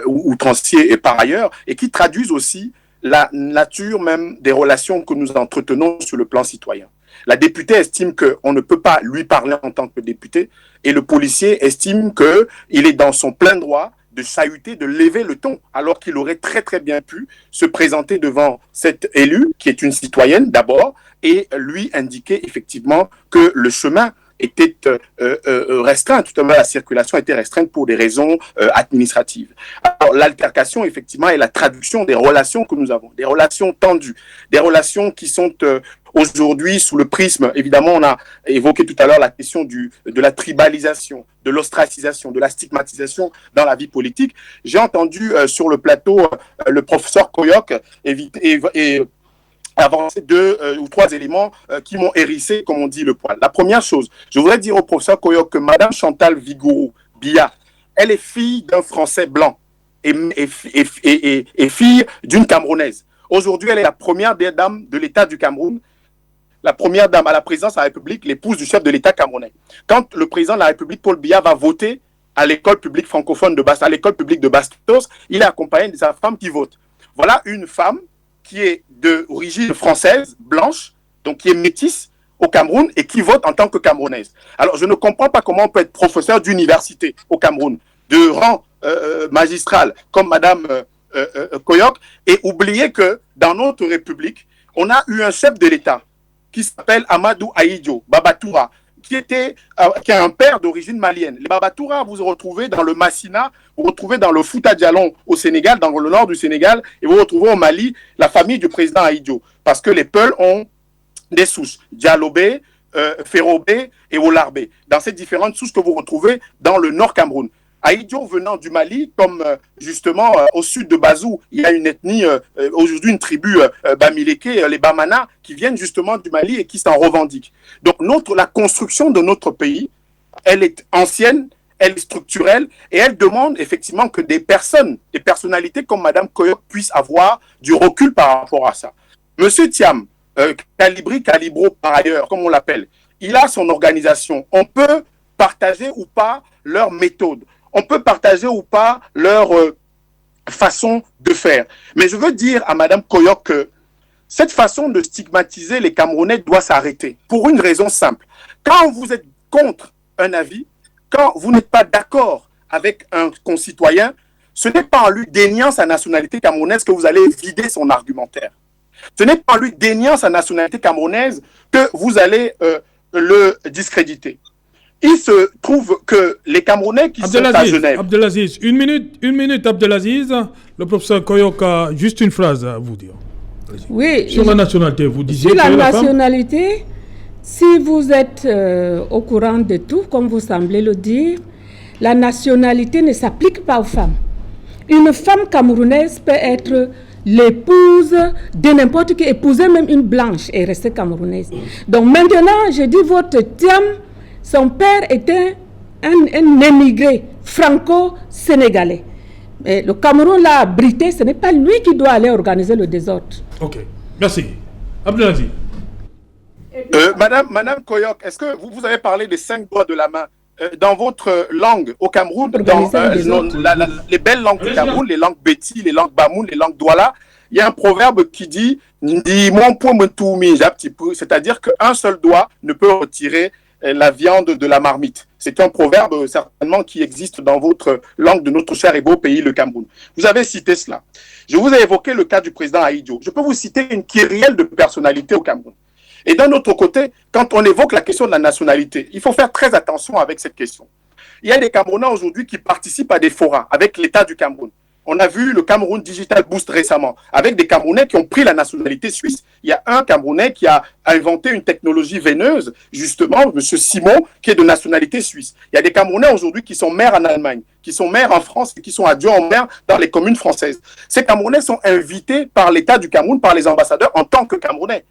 outranciers et par ailleurs, et qui traduisent aussi la nature même des relations que nous entretenons sur le plan citoyen. La députée estime qu'on ne peut pas lui parler en tant que député et le policier estime qu'il est dans son plein droit de chahuter, de lever le ton, alors qu'il aurait très très bien pu se présenter devant cette élue, qui est une citoyenne d'abord, et lui indiquer effectivement que le chemin était restreint, tout à l'heure la circulation était restreinte pour des raisons administratives. Alors l'altercation effectivement est la traduction des relations que nous avons, des relations tendues, des relations qui sont aujourd'hui sous le prisme, évidemment on a évoqué tout à l'heure la question de la tribalisation, de l'ostracisation, de la stigmatisation dans la vie politique. J'ai entendu sur le plateau le professeur Koyok et avancer 2 ou 3 éléments qui m'ont hérissé, comme on dit, le poil. La première chose, je voudrais dire au professeur Koyok que Madame Chantal Vigourou-Biya, elle est fille d'un Français blanc et fille d'une Camerounaise. Aujourd'hui, elle est la première des dames de l'État du Cameroun, la première dame à la présidence de la République, l'épouse du chef de l'État camerounais. Quand le président de la République, Paul Biya, va voter à l'école publique francophone de Bastos, à l'école publique de Bastos, il est accompagné de sa femme qui vote. Voilà une femme qui est d'origine française, blanche, donc qui est métisse au Cameroun et qui vote en tant que Camerounaise. Alors, je ne comprends pas comment on peut être professeur d'université au Cameroun, de rang magistral, comme Madame Koyok, et oublier que dans notre République, on a eu un chef de l'État qui s'appelle Amadou Ahidjo Babatoura, qui a un père d'origine malienne. Les Babatoura, vous retrouvez dans le Massina, vous retrouvez dans le Fouta Djallon au Sénégal, dans le nord du Sénégal, et vous retrouvez au Mali la famille du président Ahidjo. Parce que les Peuls ont des souches, Dialobé, Ferrobé et Olarbé. Dans ces différentes souches que vous retrouvez dans le nord Cameroun. Ahidjo venant du Mali, comme justement au sud de Bazou, il y a une ethnie, aujourd'hui une tribu Bamileke, les Bamana, qui viennent justement du Mali et qui s'en revendiquent. Donc la construction de notre pays, elle est ancienne, elle est structurelle et elle demande effectivement que des personnalités comme Madame Koyok puissent avoir du recul par rapport à ça. Monsieur Thiam, Calibro par ailleurs, comme on l'appelle, il a son organisation. On peut partager ou pas leur méthode. On peut partager ou pas leur façon de faire. Mais je veux dire à Madame Koyok que cette façon de stigmatiser les Camerounais doit s'arrêter pour une raison simple. Quand vous êtes contre un avis, quand vous n'êtes pas d'accord avec un concitoyen, ce n'est pas en lui déniant sa nationalité camerounaise que vous allez vider son argumentaire. Ce n'est pas en lui déniant sa nationalité camerounaise que vous allez le discréditer. Il se trouve que les Camerounais qui sont à Genève... Abdelaziz, une minute Abdelaziz. Le professeur Koyok a juste une phrase à vous dire. Oui. Sur la nationalité, vous disiez sur la nationalité, si vous êtes au courant de tout, comme vous semblez le dire, la nationalité ne s'applique pas aux femmes. Une femme camerounaise peut être l'épouse de n'importe qui, épouser même une blanche et rester camerounaise. Donc maintenant, je dis votre thème, son père était un émigré franco-sénégalais. Et le Cameroun l'a abrité, ce n'est pas lui qui doit aller organiser le désordre. Ok, merci. Abdelaziz. Madame Koyok, est-ce que vous avez parlé des 5 doigts de la main dans votre langue au Cameroun, dans les belles langues du Cameroun, les langues Béti, les langues Bamoun, les langues Douala, il y a un proverbe qui dit c'est-à-dire qu'un seul doigt ne peut retirer la viande de la marmite. C'est un proverbe certainement qui existe dans votre langue de notre cher et beau pays, le Cameroun. Vous avez cité cela. Je vous ai évoqué le cas du président Ahidjo. Je peux vous citer une kyrielle de personnalités au Cameroun. Et d'un autre côté, quand on évoque la question de la nationalité, il faut faire très attention avec cette question. Il y a des Camerounais aujourd'hui qui participent à des forums avec l'État du Cameroun. On a vu le Cameroun Digital Boost récemment, avec des Camerounais qui ont pris la nationalité suisse. Il y a un Camerounais qui a inventé une technologie veineuse, justement, M. Simon, qui est de nationalité suisse. Il y a des Camerounais aujourd'hui qui sont maires en Allemagne, qui sont maires en France et qui sont adjoints en maire dans les communes françaises. Ces Camerounais sont invités par l'État du Cameroun, par les ambassadeurs, en tant que Camerounais.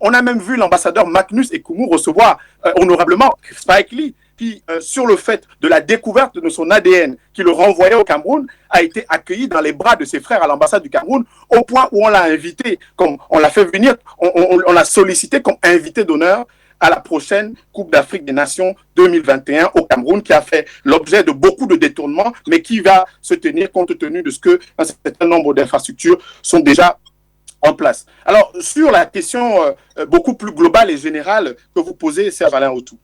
On a même vu l'ambassadeur Magnus Ekumu recevoir honorablement Spike Lee, qui, sur le fait de la découverte de son ADN, qui le renvoyait au Cameroun, a été accueilli dans les bras de ses frères à l'ambassade du Cameroun, au point où on l'a invité, comme on l'a fait venir, on l'a sollicité comme invité d'honneur à la prochaine Coupe d'Afrique des Nations 2021 au Cameroun, qui a fait l'objet de beaucoup de détournements, mais qui va se tenir compte tenu de ce qu'un certain nombre d'infrastructures sont déjà en place. Alors, sur la question beaucoup plus globale et générale que vous posez, Serge Alain Autou,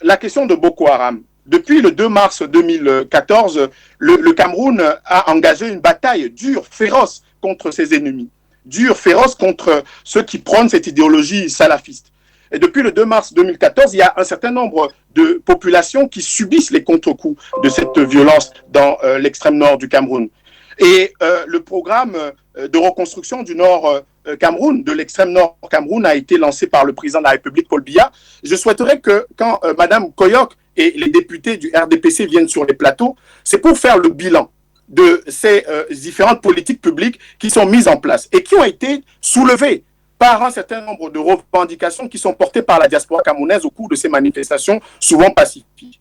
la question de Boko Haram. Depuis le 2 mars 2014, le Cameroun a engagé une bataille dure, féroce contre ses ennemis, dure, féroce contre ceux qui prônent cette idéologie salafiste. Et depuis le 2 mars 2014, il y a un certain nombre de populations qui subissent les contre-coups de cette violence dans l'extrême nord du Cameroun. Et le programme de reconstruction du nord Cameroun, de l'extrême nord Cameroun, a été lancé par le président de la République, Paul Biya. Je souhaiterais que quand Mme Koyok et les députés du RDPC viennent sur les plateaux, c'est pour faire le bilan de ces différentes politiques publiques qui sont mises en place et qui ont été soulevées par un certain nombre de revendications qui sont portées par la diaspora camerounaise au cours de ces manifestations souvent pacifiques.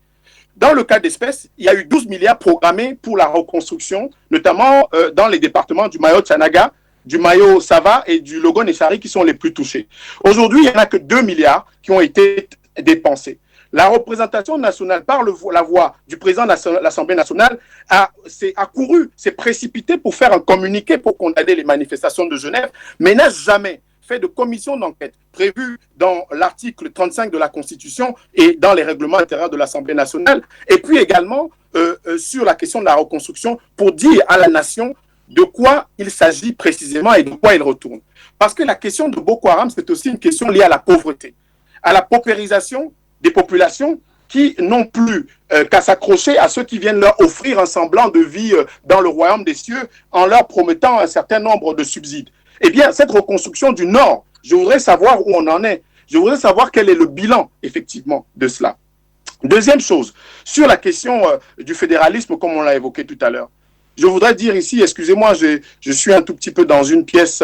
Dans le cas d'espèce, il y a eu 12 milliards programmés pour la reconstruction, notamment dans les départements du Mayo-Tchanaga, du Mayo-Sava et du Logo-Nessari qui sont les plus touchés. Aujourd'hui, il n'y en a que 2 milliards qui ont été dépensés. La représentation nationale, par la voix du président de l'Assemblée nationale, s'est précipitée pour faire un communiqué pour condamner les manifestations de Genève, mais n'a jamais fait de commission d'enquête prévue dans l'article 35 de la Constitution et dans les règlements intérieurs de l'Assemblée nationale, et puis également sur la question de la reconstruction pour dire à la nation de quoi il s'agit précisément et de quoi il retourne. Parce que la question de Boko Haram, c'est aussi une question liée à la pauvreté, à la paupérisation des populations qui n'ont plus qu'à s'accrocher à ceux qui viennent leur offrir un semblant de vie dans le royaume des cieux en leur promettant un certain nombre de subsides. Eh bien, cette reconstruction du Nord, je voudrais savoir où on en est. Je voudrais savoir quel est le bilan, effectivement, de cela. Deuxième chose, sur la question du fédéralisme, comme on l'a évoqué tout à l'heure, je voudrais dire ici, excusez-moi, je suis un tout petit peu dans une pièce,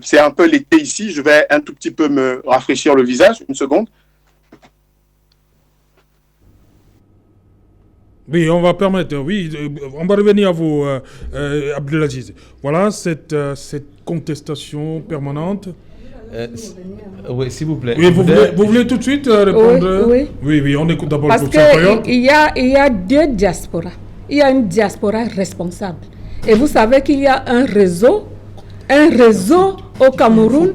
c'est un peu l'été ici, je vais un tout petit peu me rafraîchir le visage, une seconde. Oui, on va permettre, oui, on va revenir à vous, Abdelaziz. Voilà cette contestation permanente. Oui, s'il vous plaît. Oui, vous voulez tout de suite répondre? Oui, on écoute d'abord le professeur Koyok. Parce qu'il y a deux diasporas. Il y a une diaspora responsable. Et vous savez qu'il y a un réseau au Cameroun,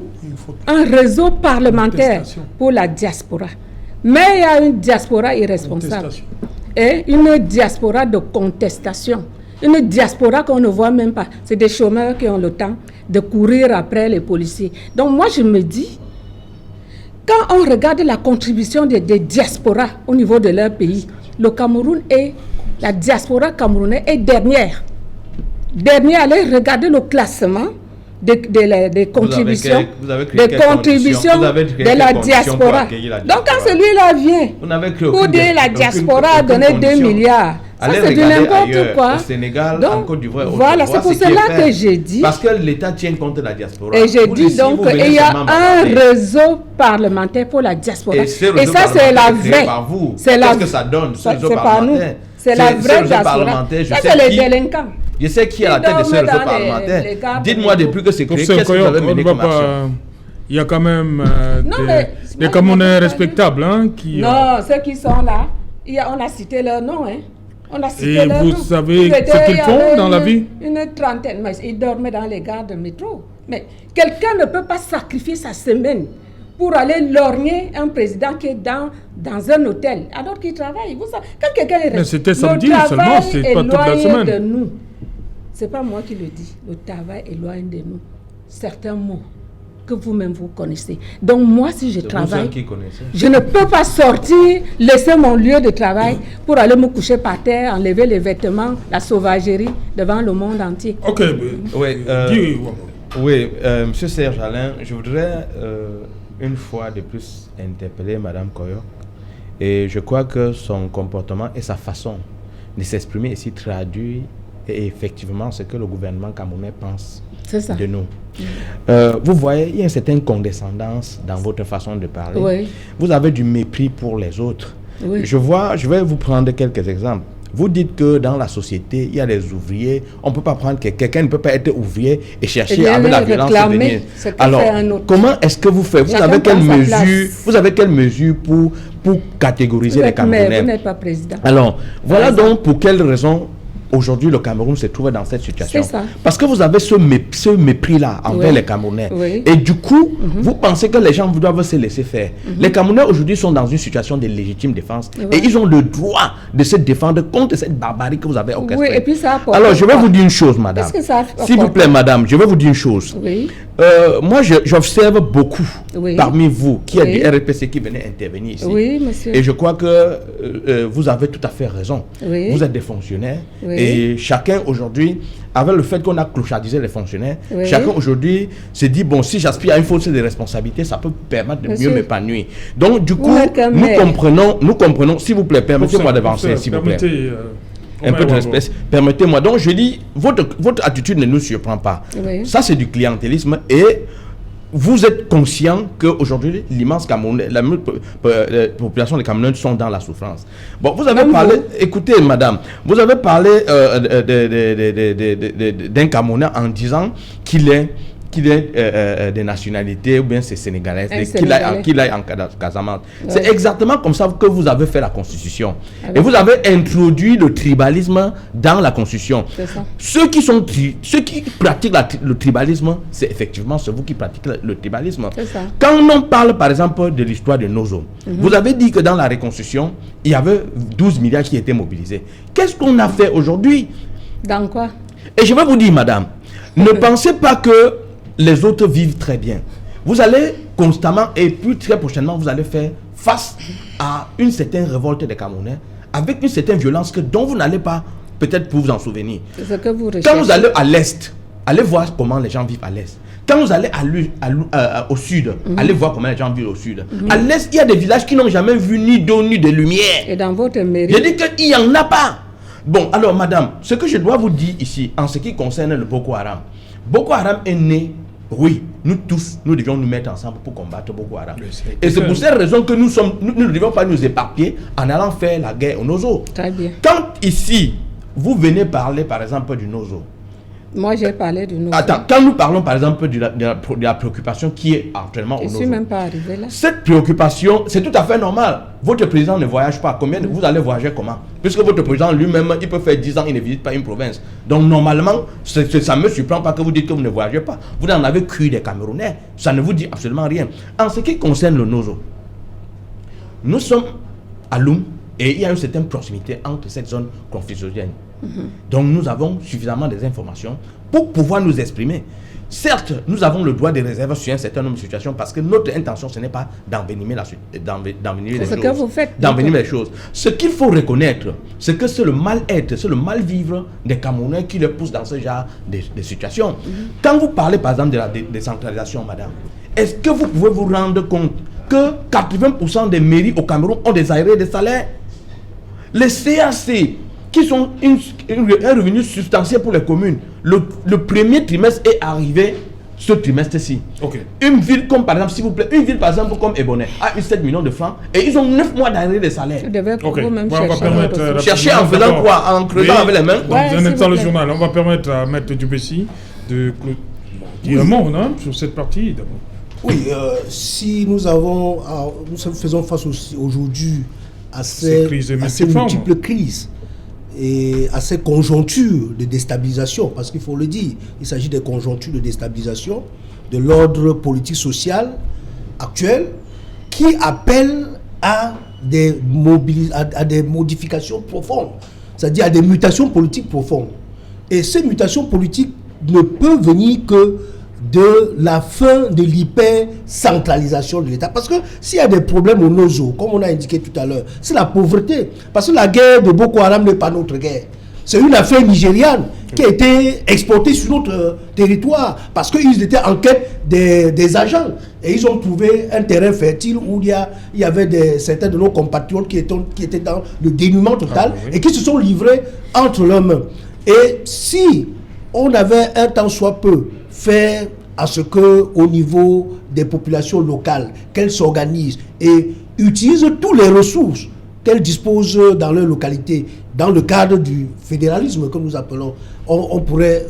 un réseau parlementaire pour la diaspora. Mais il y a une diaspora irresponsable. Et une diaspora de contestation. Une diaspora qu'on ne voit même pas. C'est des chômeurs qui ont le temps de courir après les policiers. Donc moi, je me dis, quand on regarde la contribution des diasporas au niveau de leur pays, le Cameroun et la diaspora camerounaise est dernière. Allez regarder le classement des contributions, de la diaspora. Donc quand celui-là vient pour dire la diaspora a donné 2 milliards, ça c'est du n'importe quoi. Au Sénégal, en Côte d'Ivoire, voilà, c'est pour cela que j'ai dit. Parce que l'État tient compte de la diaspora. Et j'ai dit donc qu'il y a un réseau parlementaire pour la diaspora. Et ça c'est la vraie. Qu'est-ce que ça donne? C'est pas nous. C'est la vraie diaspora. Ça c'est les délinquants. Je sais qui est à la tête de ce réseau parlementaire. Dites-moi depuis que c'est créé, qu'est-ce que vous avez mené comme action? Il y a quand même des Camerounais respectables qui... Non, ceux qui sont là, on a cité leur nom. On a cité leur nom. Et vous savez ce qu'ils font dans la vie? Une trentaine, mais ils dormaient dans les gares de métro. Mais quelqu'un ne peut pas sacrifier sa semaine pour aller lorgner un président qui est dans un hôtel, alors qu'il travaille. Vous savez, quand quelqu'un est... Mais c'était samedi seulement, c'est pas toute la semaine. De nous. C'est pas moi qui le dis. Le travail éloigne de nous certains mots que vous-même vous connaissez. Donc moi, si je travaille, je ne peux pas sortir, laisser mon lieu de travail pour aller me coucher par terre, enlever les vêtements, la sauvagerie devant le monde entier. Ok. Oui, Monsieur Serge Alain, je voudrais une fois de plus interpeller Madame Koyok. Et je crois que son comportement et sa façon de s'exprimer ici traduit effectivement ce que le gouvernement camerounais pense de nous. Vous voyez, il y a une certaine condescendance dans votre façon de parler. Oui. Vous avez du mépris pour les autres. Oui. Je vais vous prendre quelques exemples. Vous dites que dans la société, il y a des ouvriers. On ne peut pas prendre quelqu'un ne peut pas être ouvrier et chercher avec la violence de venir. Alors, comment est-ce que vous faites? Vous avez quelle mesure pour catégoriser les Camerounais? Vous n'êtes pas président. Alors, voilà donc pour quelle raison aujourd'hui le Cameroun se trouve dans cette situation. C'est ça. Parce que vous avez ce mépris-là envers les Camerounais. Oui. Et du coup, vous pensez que les gens doivent se laisser faire. Les Camerounais aujourd'hui sont dans une situation de légitime défense. Et ils ont le droit de se défendre contre cette barbarie que vous avez orchestrée. Oui, et puis ça Alors, je vais vous dire une chose, madame. S'il vous plaît, madame, je vais vous dire une chose. Oui. Moi, j'observe beaucoup parmi vous qui êtes du RPC qui venez intervenir ici. Oui, monsieur. Et je crois que vous avez tout à fait raison. Oui. Vous êtes des fonctionnaires. Oui. Et chacun aujourd'hui, avec le fait qu'on a clochardisé les fonctionnaires, chacun aujourd'hui se dit, bon, si j'aspire à une fonction de responsabilité, ça peut permettre de mieux m'épanouir. Donc, du coup, nous comprenons, s'il vous plaît, permettez-moi d'avancer, s'il vous plaît. Un peu de respect. Permettez-moi. Donc, je dis, votre attitude ne nous surprend pas. Oui. Ça, c'est du clientélisme et vous êtes conscient qu'aujourd'hui, l'immense Cameroun, la population des Camerounais sont dans la souffrance. Bon, vous avez parlé, écoutez, madame, vous avez parlé d'un Camerounais en disant qu'il est des nationalités, ou bien c'est sénégalais, qu'il aille en Casamance. Ouais. C'est exactement comme ça que vous avez fait la Constitution. Et vous avez introduit le tribalisme dans la Constitution. Ceux qui pratiquent le tribalisme, c'est effectivement vous qui pratiquez le tribalisme. Quand on parle par exemple de l'histoire de Nozo, vous avez dit que dans la reconstruction, il y avait 12 milliards qui étaient mobilisés. Qu'est-ce qu'on a fait aujourd'hui? Dans quoi? Et je vais vous dire, madame, ne pensez pas que les autres vivent très bien. Vous allez constamment et puis très prochainement, vous allez faire face à une certaine révolte des Camerounais avec une certaine violence dont vous n'allez pas peut-être vous en souvenir. C'est ce que vous recherchez. Quand vous allez à l'Est, allez voir comment les gens vivent à l'Est. Quand vous allez au Sud, allez voir comment les gens vivent au Sud. À l'Est, il y a des villages qui n'ont jamais vu ni d'eau ni de lumière. Et dans votre mairie? Je dis qu'il n'y en a pas. Bon, alors madame, ce que je dois vous dire ici, en ce qui concerne le Boko Haram est né. Oui, nous tous, nous devions nous mettre ensemble pour combattre Boko Haram. Et c'est pour cette raison que nous ne devons pas nous éparpiller en allant faire la guerre au Nozo. Très bien. Quand ici, vous venez parler par exemple du Nozo. Moi, j'ai parlé du Nozo. Attends, quand nous parlons par exemple de la préoccupation qui est actuellement au Nozo. Je ne suis même pas arrivé là. Cette préoccupation, c'est tout à fait normal. Votre président ne voyage pas. Combien vous allez voyager comment? Puisque votre président lui-même, il peut faire 10 ans, il ne visite pas une province. Donc normalement, ça ne me surprend pas que vous dites que vous ne voyagez pas. Vous en avez cru des Camerounais. Ça ne vous dit absolument rien. En ce qui concerne le Nozo, nous sommes à Loum et il y a une certaine proximité entre cette zone conflictuelle. Donc nous avons suffisamment des informations pour pouvoir nous exprimer. Certes, nous avons le droit de réserve sur un certain nombre de situations parce que notre intention, ce n'est pas d'envenimer les choses. Ce qu'il faut reconnaître, c'est que c'est le mal-être, c'est le mal-vivre des Camerounais qui les pousse dans ce genre de situations. Quand vous parlez par exemple de la décentralisation, madame, est-ce que vous pouvez vous rendre compte que 80% des mairies au Cameroun ont des arriérés de salaire? Les CAC, qui sont un revenu substantiel pour les communes. Le premier trimestre est arrivé ce trimestre-ci. Une ville comme par exemple, s'il vous plaît, une ville par exemple comme Ebonnet a eu 7 millions de francs et ils ont 9 mois d'arrêt de salaire. Vous devez vous-même chercher en faisant quoi? En creusant avec les mains. Dans le journal, on va permettre à Maître Dubessi de dire un mot sur cette partie d'abord. Oui, si nous faisons face aujourd'hui à ces multiples crises et à ces conjonctures de déstabilisation, parce qu'il faut le dire, il s'agit des conjonctures de déstabilisation de l'ordre politique social actuel qui appellent à des modifications profondes, c'est-à-dire à des mutations politiques profondes. Et ces mutations politiques ne peuvent venir que de la fin de l'hyper-centralisation de l'État. Parce que s'il y a des problèmes au Nozo, comme on a indiqué tout à l'heure, c'est la pauvreté. Parce que la guerre de Boko Haram n'est pas notre guerre. C'est une affaire nigériane qui a été exportée sur notre territoire parce qu'ils étaient en quête des agents. Et ils ont trouvé un terrain fertile où il y avait certains de nos compatriotes qui étaient dans le dénuement total et qui se sont livrés entre leurs mains. Et si on avait un tant soit peu fait à ce que, au niveau des populations locales, qu'elles s'organisent et utilisent toutes les ressources qu'elles disposent dans leur localité, dans le cadre du fédéralisme que nous appelons, on pourrait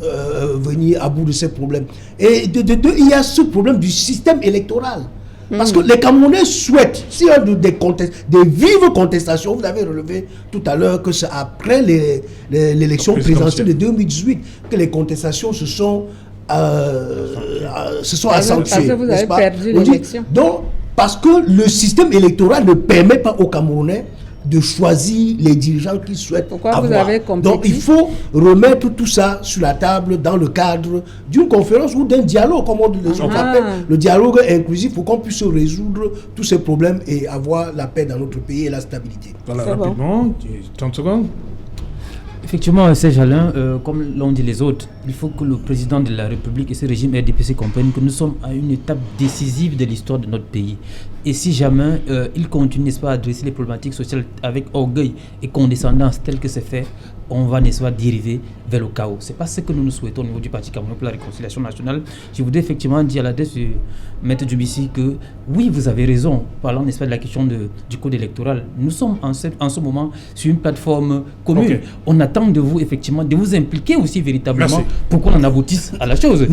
venir à bout de ces problèmes. Et il y a ce problème du système électoral. Parce que les Camerounais souhaitent, s'il y a des vives contestations, vous avez relevé tout à l'heure que c'est après l'élection présidentielle de 2018 que les contestations se sont accentuées. Parce que vous avez perdu l'élection. Donc, parce que le système électoral ne permet pas aux Camerounais de choisir les dirigeants qu'ils souhaitent avoir. Vous avez compris. Donc il faut remettre tout ça sur la table dans le cadre d'une conférence ou d'un dialogue, comme on l'appelle, le dialogue inclusif, pour qu'on puisse résoudre tous ces problèmes et avoir la paix dans notre pays et la stabilité. Voilà, rapidement, 30 secondes. Effectivement, Serge Alain, comme l'ont dit les autres, il faut que le président de la République et ce régime RDPC comprennent que nous sommes à une étape décisive de l'histoire de notre pays. Et si jamais il continue, n'est-ce pas, à adresser les problématiques sociales avec orgueil et condescendance tel que c'est fait, on va, n'est-ce pas, dériver vers le chaos. C'est pas ce que nous souhaitons au niveau du Parti Camerounais pour la réconciliation nationale. Je voudrais effectivement dire à l'adresse du Maître Djoubissi que oui, vous avez raison, parlant, n'est-ce pas, de la question du code électoral. Nous sommes en ce moment sur une plateforme commune. Okay. On attend de vous, effectivement, de vous impliquer aussi véritablement pour qu'on en aboutisse à la chose.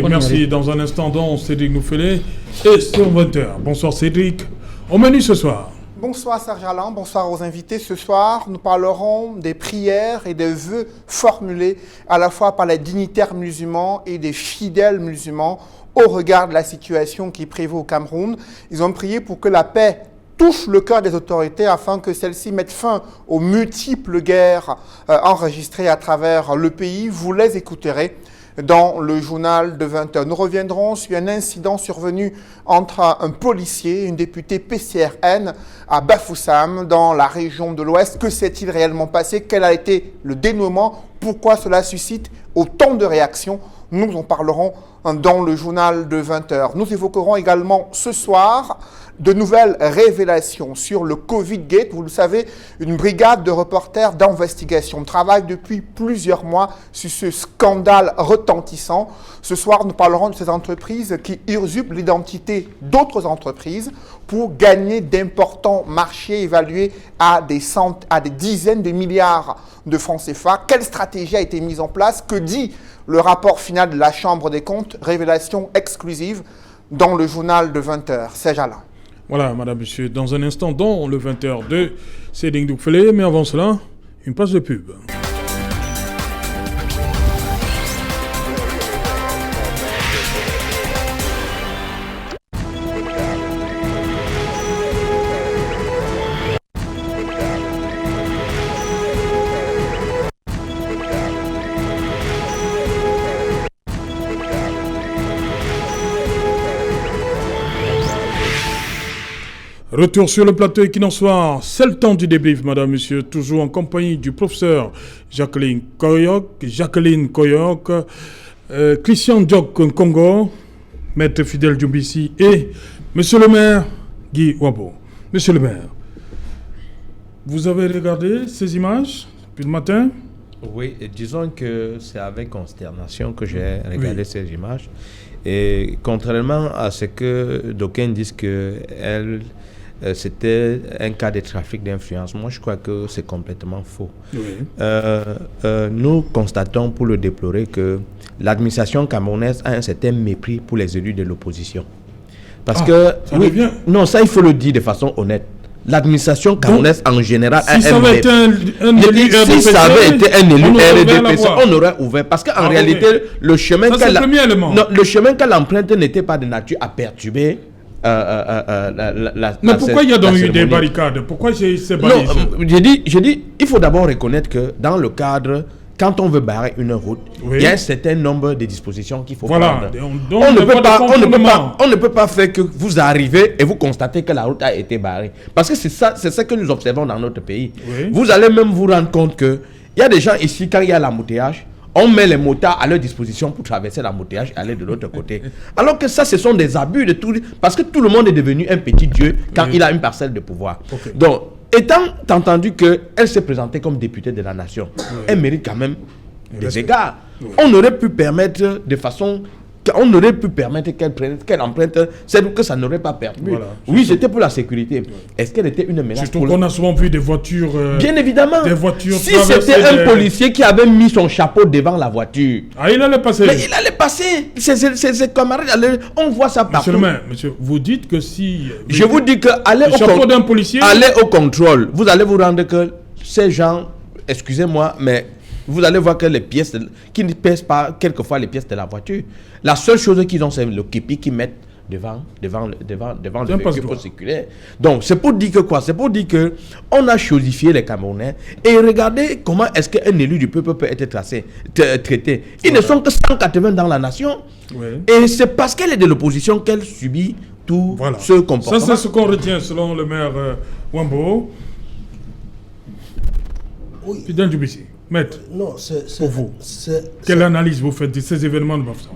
Merci. Dans un instant, donc, Cédric Noufelé et sur 20h. Bonsoir Cédric. Au menu ce soir. Bonsoir Serge Alain, bonsoir aux invités. Ce soir, nous parlerons des prières et des vœux formulés à la fois par les dignitaires musulmans et des fidèles musulmans au regard de la situation qui prévaut au Cameroun. Ils ont prié pour que la paix touche le cœur des autorités afin que celles-ci mettent fin aux multiples guerres enregistrées à travers le pays. Vous les écouterez dans le journal de 20h. Nous reviendrons sur un incident survenu entre un policier et une députée PCRN à Bafoussam, dans la région de l'Ouest. Que s'est-il réellement passé? Quel a été le dénouement? Pourquoi cela suscite autant de réactions? Nous en parlerons dans le journal de 20h. Nous évoquerons également ce soir de nouvelles révélations sur le Covid-Gate. Vous le savez, une brigade de reporters d'investigation travaille depuis plusieurs mois sur ce scandale retentissant. Ce soir, nous parlerons de ces entreprises qui usurpent l'identité d'autres entreprises pour gagner d'importants marchés évalués à des dizaines de milliards de francs CFA. Quelle stratégie a été mise en place? Que dit le rapport final de la Chambre des comptes? Révélation exclusive dans le journal de 20h. Serge Alain. Voilà, madame, monsieur, dans un instant, dans le 20h de Cédric Noufelé, mais avant cela, une page de pub. Retour sur le plateau Equinoxoir, c'est le temps du débrief, madame, monsieur, toujours en compagnie du professeur Jacqueline Koyok, Christian Djok Congo, maître Fidèle Djoubissi et monsieur le maire Guy Wabo. Monsieur le maire, vous avez regardé ces images depuis le matin? Oui, disons que c'est avec consternation que j'ai regardé ces images. Et contrairement à ce que d'aucuns disent que c'était un cas de trafic d'influence, moi je crois que c'est complètement faux. Nous constatons, pour le déplorer, que l'administration camerounaise a un certain mépris pour les élus de l'opposition. Parce que, non, ça il faut le dire de façon honnête. L'administration camerounaise en général a un mépris. Si ça avait été un élu RDPC, on aurait ouvert. Parce qu'en réalité, le chemin qu'elle emprunte n'était pas de nature à perturber. Mais pourquoi il y a donc eu des barricades? Pourquoi c'est barré? Non, j'ai dit, il faut d'abord reconnaître que dans le cadre, quand on veut barrer une route, il y a un certain nombre de dispositions qu'il faut prendre. On ne peut pas faire que vous arrivez et vous constatez que la route a été barrée. Parce que c'est ça que nous observons dans notre pays. Vous allez même vous rendre compte qu'il y a des gens ici, quand il y a l'embouteillage, on met les motards à leur disposition pour traverser l'embouteillage et aller de l'autre côté. Alors que ça, ce sont des abus de tout. Parce que tout le monde est devenu un petit dieu quand il a une parcelle de pouvoir. Donc, étant entendu qu'elle s'est présentée comme députée de la nation, elle mérite quand même des égards. On aurait pu permettre de façon On aurait pu permettre qu'elle emprunte, c'est que ça n'aurait pas permis. Voilà, oui, c'était pour la sécurité. Est-ce qu'elle était une menace? Surtout qu'on a souvent vu des voitures. Bien évidemment. Des voitures. Si c'était un policier qui avait mis son chapeau devant la voiture. Ah, il allait passer. Mais il allait passer. Ses camarades, on voit ça partout. Monsieur, vous dites que si. Je vous dis que allez au contrôle. Vous allez vous rendre que ces gens, excusez-moi, mais vous allez voir que les pièces, qui ne pèsent pas quelquefois les pièces de la voiture. La seule chose qu'ils ont, c'est le képi qu'ils mettent devant le véhicule pour circuler. Donc, c'est pour dire que quoi? C'est pour dire que on a chosifié les Camerounais et regardez comment est-ce qu'un élu du peuple peut être traité. Ils ne sont que 180 dans la nation. Oui. Et c'est parce qu'elle est de l'opposition qu'elle subit tout ce comportement. Ça, c'est ce qu'on retient selon le maire Wambo. Oui. Fidèle Djoubissi. Maître, non, pour vous, quelle analyse vous faites de ces événements de Bafoussam?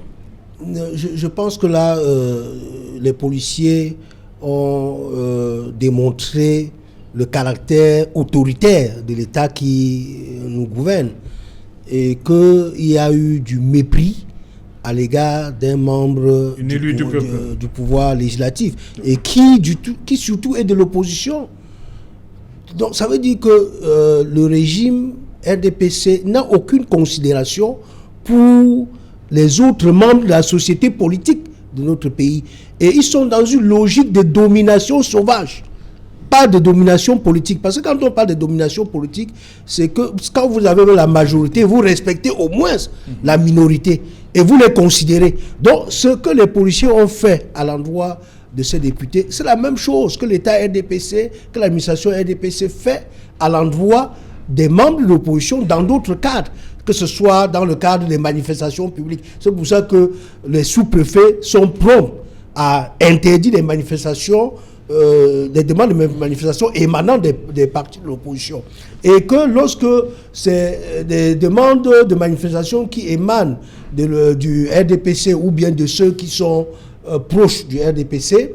Je pense que là, les policiers ont démontré le caractère autoritaire de l'État qui nous gouverne et qu'il y a eu du mépris à l'égard d'un membre du pouvoir législatif et qui surtout est de l'opposition. Donc ça veut dire que le régime RDPC n'a aucune considération pour les autres membres de la société politique de notre pays. Et ils sont dans une logique de domination sauvage, pas de domination politique. Parce que quand on parle de domination politique, c'est que quand vous avez la majorité, vous respectez au moins la minorité et vous les considérez. Donc ce que les policiers ont fait à l'endroit de ces députés, c'est la même chose que l'État RDPC, que l'administration RDPC fait à l'endroit des membres de l'opposition dans d'autres cadres, que ce soit dans le cadre des manifestations publiques. C'est pour ça que les sous-préfets sont prompts à interdire les manifestations, des demandes de manifestations émanant des partis de l'opposition. Et que lorsque c'est des demandes de manifestations qui émanent du RDPC ou bien de ceux qui sont proches du RDPC,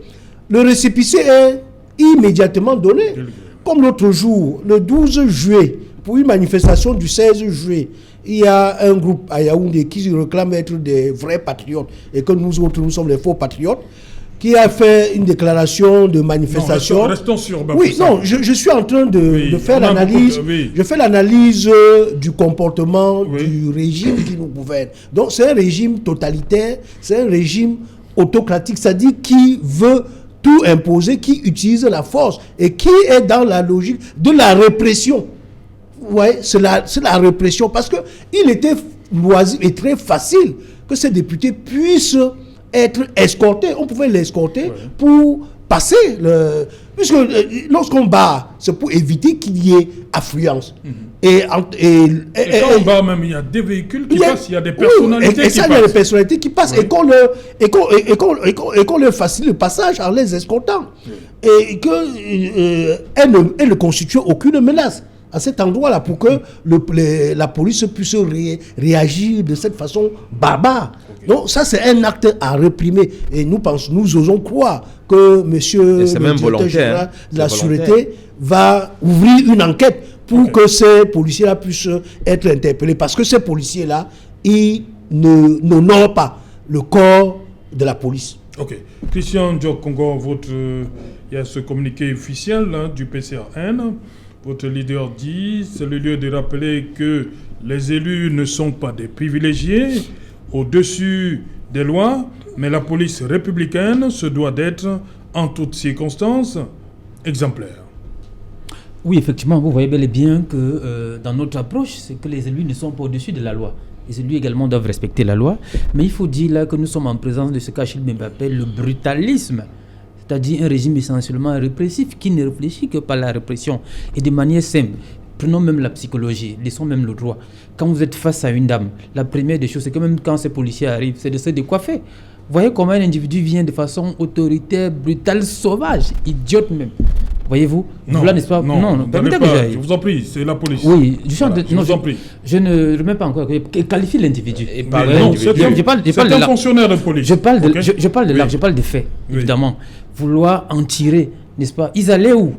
le récépissé est immédiatement donné. Comme l'autre jour, le 12 juillet, pour une manifestation du 16 juillet, il y a un groupe à Yaoundé qui réclame être des vrais patriotes et que nous autres, nous sommes les faux patriotes, qui a fait une déclaration de manifestation. Non, restons sur Bafoussam. Oui, non, je suis en train de faire l'analyse. Je fais l'analyse du comportement du régime qui nous gouverne. Donc c'est un régime totalitaire, c'est un régime autocratique, c'est-à-dire qui veut tout imposer, qui utilise la force et qui est dans la logique de la répression. Ouais, c'est la répression parce que il était loisir et très facile que ces députés puissent être escortés. On pouvait l'escorter pour passer puisque lorsqu'on bat, c'est pour éviter qu'il y ait affluence. Et quand on bat même, il y a des véhicules qui passent, il y a des personnalités qui passent. Il y a des personnalités qui passent et qu'on leur facilite le passage en les escortant. Et qu'elle ne constitue aucune menace à cet endroit-là pour que la police puisse réagir de cette façon barbare. Donc ça, c'est un acte à réprimer. Et nous osons croire que monsieur le directeur général de la sûreté va ouvrir une enquête pour que ces policiers-là puissent être interpellés. Parce que ces policiers-là, ils n'honorent pas le corps de la police. Ok. Christian Diokongo, il y a ce communiqué officiel du PCRN. Votre leader dit, c'est le lieu de rappeler que les élus ne sont pas des privilégiés au-dessus des lois, mais la police républicaine se doit d'être, en toutes circonstances, exemplaire. Oui, effectivement, vous voyez bel et bien que dans notre approche, c'est que les élus ne sont pas au-dessus de la loi. Les élus également doivent respecter la loi, mais il faut dire là que nous sommes en présence de ce qu'Achille Mbembe appelle le brutalisme. C'est-à-dire un régime essentiellement répressif qui ne réfléchit que par la répression et de manière simple. Prenons même la psychologie, laissons même le droit. Quand vous êtes face à une dame, la première des choses, c'est que même quand ces policiers arrivent, c'est de se décoiffer. Vous voyez comment un individu vient de façon autoritaire, brutale, sauvage, idiote même. Voyez-vous? Non, là, n'est-ce pas? Non, je vous en prie, c'est la police. Oui, je vous en prie. Je ne remets pas encore. Qualifie l'individu. C'est un fonctionnaire de police. Je parle de l'acte, je parle des faits, évidemment. Vouloir en tirer, n'est-ce pas? Ils allaient où?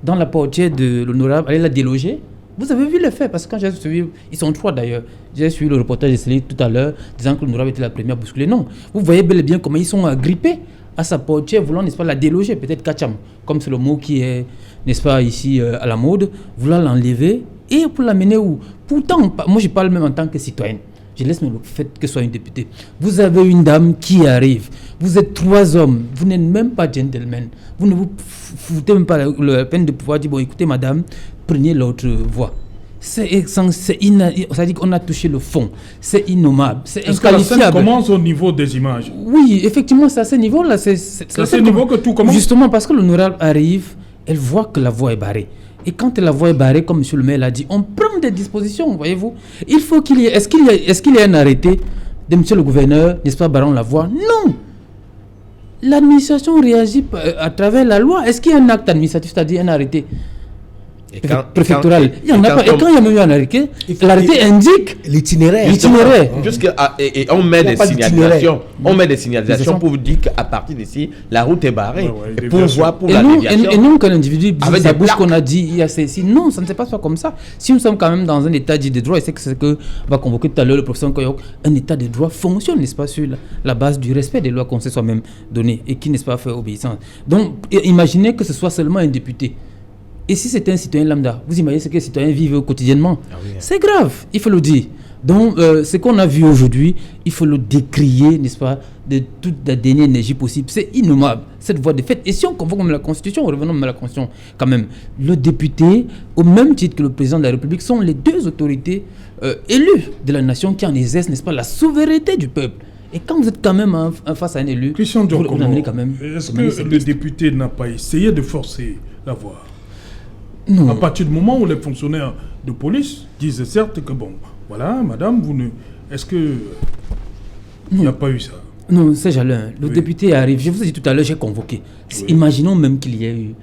Dans la portière de l'honorable, aller la déloger. Vous avez vu les faits, parce que quand j'ai suivi, ils sont 3 d'ailleurs. J'ai suivi le reportage de Céline tout à l'heure, disant que l'honorable était la première bousculée. Non, vous voyez bel et bien comment ils sont agrippés à sa portière, voulant, n'est-ce pas, la déloger, peut-être Kacham, comme c'est le mot qui est, n'est-ce pas, ici à la mode, voulant l'enlever et pour l'amener où? Pourtant, moi je parle même en tant que citoyenne. Je laisse même le fait que ce soit une députée. Vous avez une dame qui arrive. Vous êtes 3 hommes. Vous n'êtes même pas gentleman. Vous ne vous foutez même pas la peine de pouvoir dire, bon, écoutez, madame, prenez l'autre voie. C'est-à-dire qu'on a touché le fond. C'est innommable. C'est inqualifiable. Est-ce que la scène commence au niveau des images? Oui, effectivement, c'est à ce niveau-là. C'est à ce niveau que tout commence. Justement, parce que l'honorable arrive, elle voit que la voie est barrée. Et quand la voie est barrée, comme M. le maire l'a dit, on prend des dispositions, voyez-vous. Il faut qu'il y ait... Est-ce qu'il y a un arrêté de M. le gouverneur, n'est-ce pas, barrant la voie? Non. L'administration réagit à travers la loi. Est-ce qu'il y a un acte administratif, c'est-à-dire un arrêté préfectoral? Il n'y en a pas. Et quand il y a même eu un arrêté, l'arrêté indique l'itinéraire. Et on met des signalisations. On met des signalisations pour vous dire qu'à partir d'ici, la route est barrée. Et pour voir pour la déviation. Et non, qu'un individu dit sa bouche qu'on a dit, il y a ceci. Non, ça ne se passe pas comme ça. Si nous sommes quand même dans un état dit de droit, et c'est ce que va convoquer tout à l'heure le professeur Koyok, un état de droit fonctionne, n'est-ce pas, sur la base du respect des lois qu'on s'est soi-même données et qui, n'est-ce pas, fait obéissance. Donc, imaginez que ce soit seulement un député. Et si c'était un citoyen lambda, vous imaginez ce que les citoyens vivent quotidiennement. C'est grave, il faut le dire. Donc, ce qu'on a vu aujourd'hui, il faut le décrier, n'est-ce pas, de toute la dernière énergie possible. C'est innommable, cette voie de fait. Et si on convoque même la Constitution, revenons même à la Constitution, quand même, le député, au même titre que le président de la République, sont les 2 autorités élues de la nation qui en exercent, n'est-ce pas, la souveraineté du peuple. Et quand vous êtes quand même face à un élu, vous l'amenez quand même. Est-ce que le député n'a pas essayé de forcer la voie? Non. À partir du moment où les fonctionnaires de police disent certes que bon, voilà, madame, vous ne... Est-ce que il n'y a pas eu ça? Non, c'est Jalin. Le député arrive. Je vous ai dit tout à l'heure, j'ai convoqué. Imaginons même qu'il y ait eu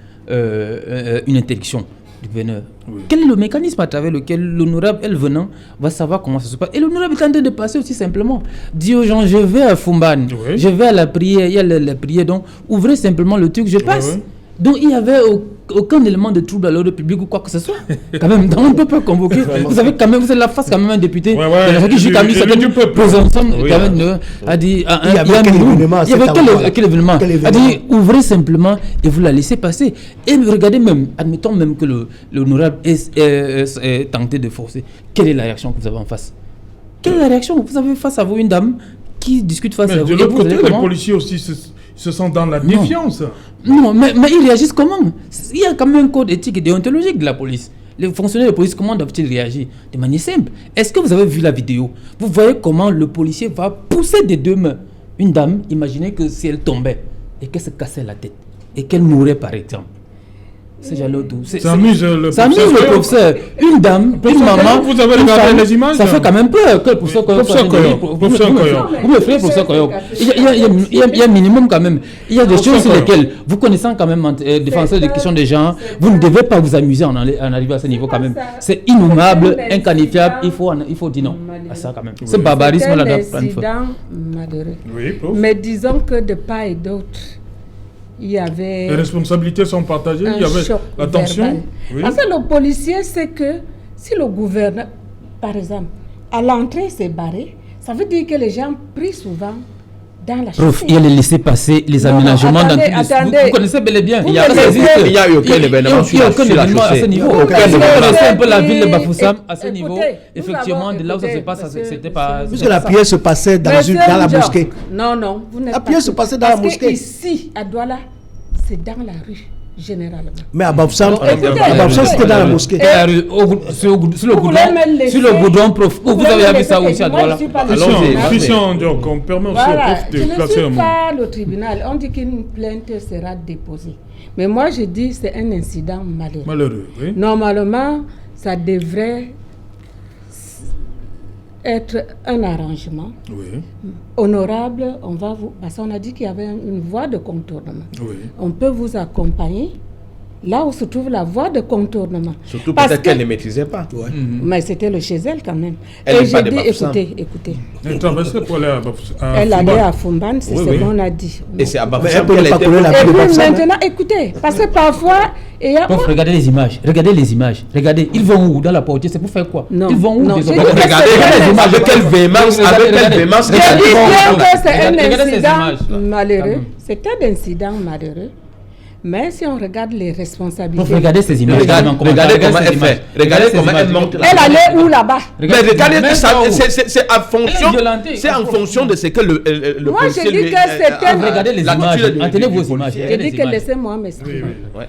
une interdiction du gouverneur. Quel est le mécanisme à travers lequel l'honorable, elle venant, va savoir comment ça se passe? Et l'honorable est en train de passer aussi simplement. Dit aux gens, je vais à Fumban, je vais à la prière, il y a la prière, donc ouvrez simplement le truc, je passe. Donc il n'y avait aucun élément de trouble à l'ordre public ou quoi que ce soit. Quand même, on ne peut pas convoquer. Vous avez quand même, vous êtes la face quand même un député. Qui joue quand même certaines présomptions. A dit, il y avait quel événement? A dit, ouvrez simplement et vous la laissez passer. Et regardez même, admettons même que l'honorable est tenté de forcer. Quelle est la réaction que vous avez en face? Quelle est la réaction? Vous avez face à vous une dame qui discute face à vous. De l'autre côté, les policiers aussi se sentent dans la défiance. Non, mais ils réagissent comment? Il y a quand même un code éthique et déontologique de la police. Les fonctionnaires de police, comment doivent-ils réagir? De manière simple. Est-ce que vous avez vu la vidéo? Vous voyez comment le policier va pousser des 2 mains une dame. Imaginez que si elle tombait et qu'elle se cassait la tête et qu'elle mourait par exemple. C'est jaloux tout. Ça amuse le professeur. Une dame, une maman. Vous avez regardé les images? Ça fait quand même peur que le professeur Koyok. Vous me frère, professeur Koyok. Il y a un minimum quand même. Il y a des choses sur lesquelles, vous connaissant quand même, défenseur des questions des gens, vous ne devez pas vous amuser en arrivant à ce niveau quand même. C'est innommable, inqualifiable. Il faut dire non à ça quand même. Ce barbarisme là doit prendre fin. Mais disons que de part et d'autre, il y avait... Les responsabilités sont partagées, il y avait la tension. Parce que le policier sait que si le gouverneur, par exemple, à l'entrée s'est barré, ça veut dire que les gens prient souvent dans la chaussée. Il y a les laisser passer les aménagements dans vous connaissez bel et bien. Il n'y a eu aucun événement sur la chaussée. À ce niveau. Vous connaissez un peu la ville de Bafoussam à ce niveau. Effectivement, de là où ça se passe, c'était pas... Puisque la prière se passait dans la mosquée. Non, vous n'êtes pas... La prière se passait dans la mosquée. Parce qu'ici, à Douala, c'est dans la rue. Généralement. Mais à Bafoussam, c'était dans la mosquée. Sur le goudron, vous avez vu ça aussi à Douala. Donc on permet aussi au prof de placer je ne suis pas le tribunal. On dit qu'une plainte sera déposée. Mais moi, je dis que c'est un incident malheureux. Oui. Normalement, ça devrait être un arrangement honorable. Parce qu'on a dit qu'il y avait une voie de contournement. On peut vous accompagner là où se trouve la voie de contournement. Surtout peut-être qu'elle ne maîtrisait pas. Ouais. Mais c'était le chez elle quand même. Elle Et n'est pas j'ai de dit, Bafoussam. écoutez. Attends, est-ce que pour aller à Elle allait Fumban? à Fumban, c'est Oui, ce oui. qu'on a dit. Et c'est à Mais Bafoussam elle peut qu'elle ne pas était. connaître la Et vie de puis Bafoussam. maintenant, écoutez, parce que parfois, il y a... Regardez les images. Regardez les images. Regardez, ils vont où dans la portière? C'est pour faire quoi? Non. Ils vont où Non, des j'ai hommes? dit que Regardez c'est les un images, avec quelle véhémence, avec quelle véhémence. Je dis bien que c'est un Regardez ces incident images-là. malheureux. C'est un incident malheureux. Mais si on regarde les responsabilités... Regardez ces images. Regardez comment ces elle images. fait. Regardez ces comment elle images. monte là. Elle allait où là-bas? Mais regardez, Même ça, pas où. c'est en fonction. Elle est violentée. C'est en fonction de ce que le Moi, policier je dis lui- que c'était- Regardez les l'attitude images. du- Tenez du vos policier. images. Je Regardez dis les que images. laissez-moi m'exprimer. Ouais.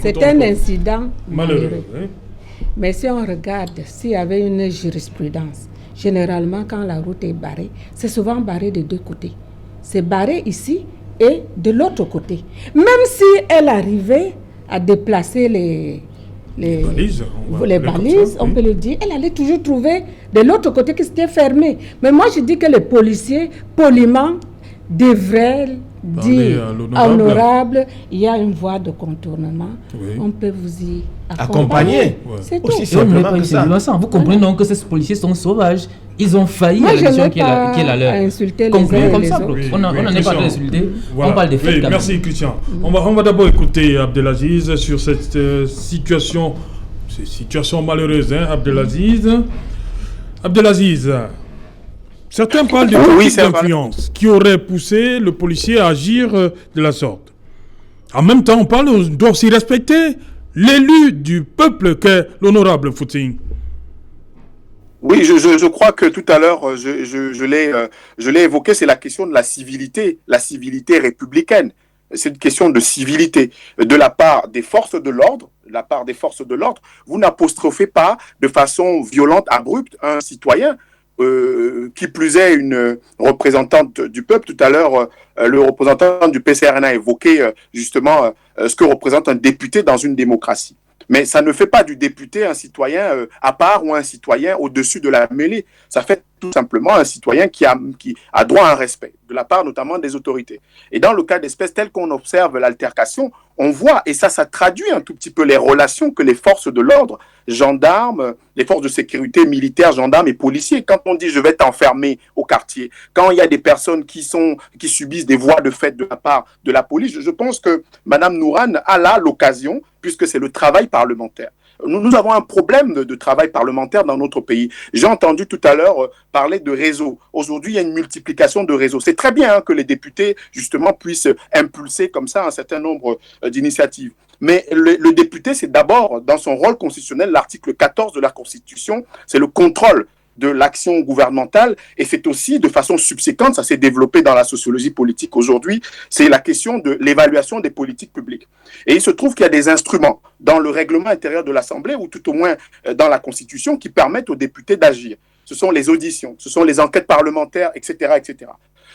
C'est Écoutons un encore. incident malheureux. Hein. Mais si on regarde, s'il y avait une jurisprudence, généralement quand la route est barrée, c'est souvent barré de deux côtés. C'est barré ici et de l'autre côté. Même si elle arrivait à déplacer les balises, on va les appeler comme balises, ça, on oui. peut le dire, elle allait toujours trouver de l'autre côté qui s'était fermé. Mais moi, je dis que les policiers, poliment, devraient dire à l'honorable. honorable, il y a une voie de contournement, Oui. on peut vous y Accompagner. accompagner. Ouais. C'est tout. Aussi Et on ne simplement pas que ça. innocent. Vous comprenez donc que ces policiers sont sauvages. Ils ont failli Moi, à je la mission n'ai qui est la leur. pas à insulter les Comprenez uns et comme les ça, autres. bro. Oui, On n'en oui, est pas Christian. en train d'insulter. Voilà. On parle des faits. Oui, quand merci même. Christian. On va d'abord écouter Abdelaziz sur cette situation, malheureuse, hein, Abdelaziz. Abdelaziz, certains parlent de Oui, trafic c'est vrai. d'influence qui aurait poussé le policier à agir de la sorte. En même temps, on doit aussi respecter l'élu du peuple qu'est l'honorable Footing. Oui, je crois que tout à l'heure, je l'ai évoqué, c'est la question de la civilité républicaine. C'est une question de civilité de la part des forces de l'ordre. Vous n'apostrophez pas de façon violente, abrupte, un citoyen, qui plus est une représentante du peuple. Tout à l'heure, le représentant du PCRN a évoqué justement ce que représente un député dans une démocratie. Mais ça ne fait pas du député un citoyen à part ou un citoyen au-dessus de la mêlée. Ça fait tout simplement un citoyen qui a droit à un respect, de la part notamment des autorités. Et dans le cas d'espèce tel qu'on observe l'altercation, on voit, et ça traduit un tout petit peu les relations que les forces de l'ordre, gendarmes, les forces de sécurité militaires, gendarmes et policiers, quand on dit je vais t'enfermer au quartier, quand il y a des personnes qui subissent des voies de fait de la part de la police, je pense que Mme Nourane a là l'occasion, puisque c'est le travail parlementaire. Nous avons un problème de travail parlementaire dans notre pays. J'ai entendu tout à l'heure parler de réseaux. Aujourd'hui, il y a une multiplication de réseaux. C'est très bien que les députés, justement, puissent impulser comme ça un certain nombre d'initiatives. Mais le député, c'est d'abord, dans son rôle constitutionnel, l'article 14 de la Constitution, c'est le contrôle de l'action gouvernementale, et c'est aussi de façon subséquente, ça s'est développé dans la sociologie politique aujourd'hui, c'est la question de l'évaluation des politiques publiques. Et il se trouve qu'il y a des instruments dans le règlement intérieur de l'Assemblée, ou tout au moins dans la Constitution, qui permettent aux députés d'agir. Ce sont les auditions, ce sont les enquêtes parlementaires, etc., etc.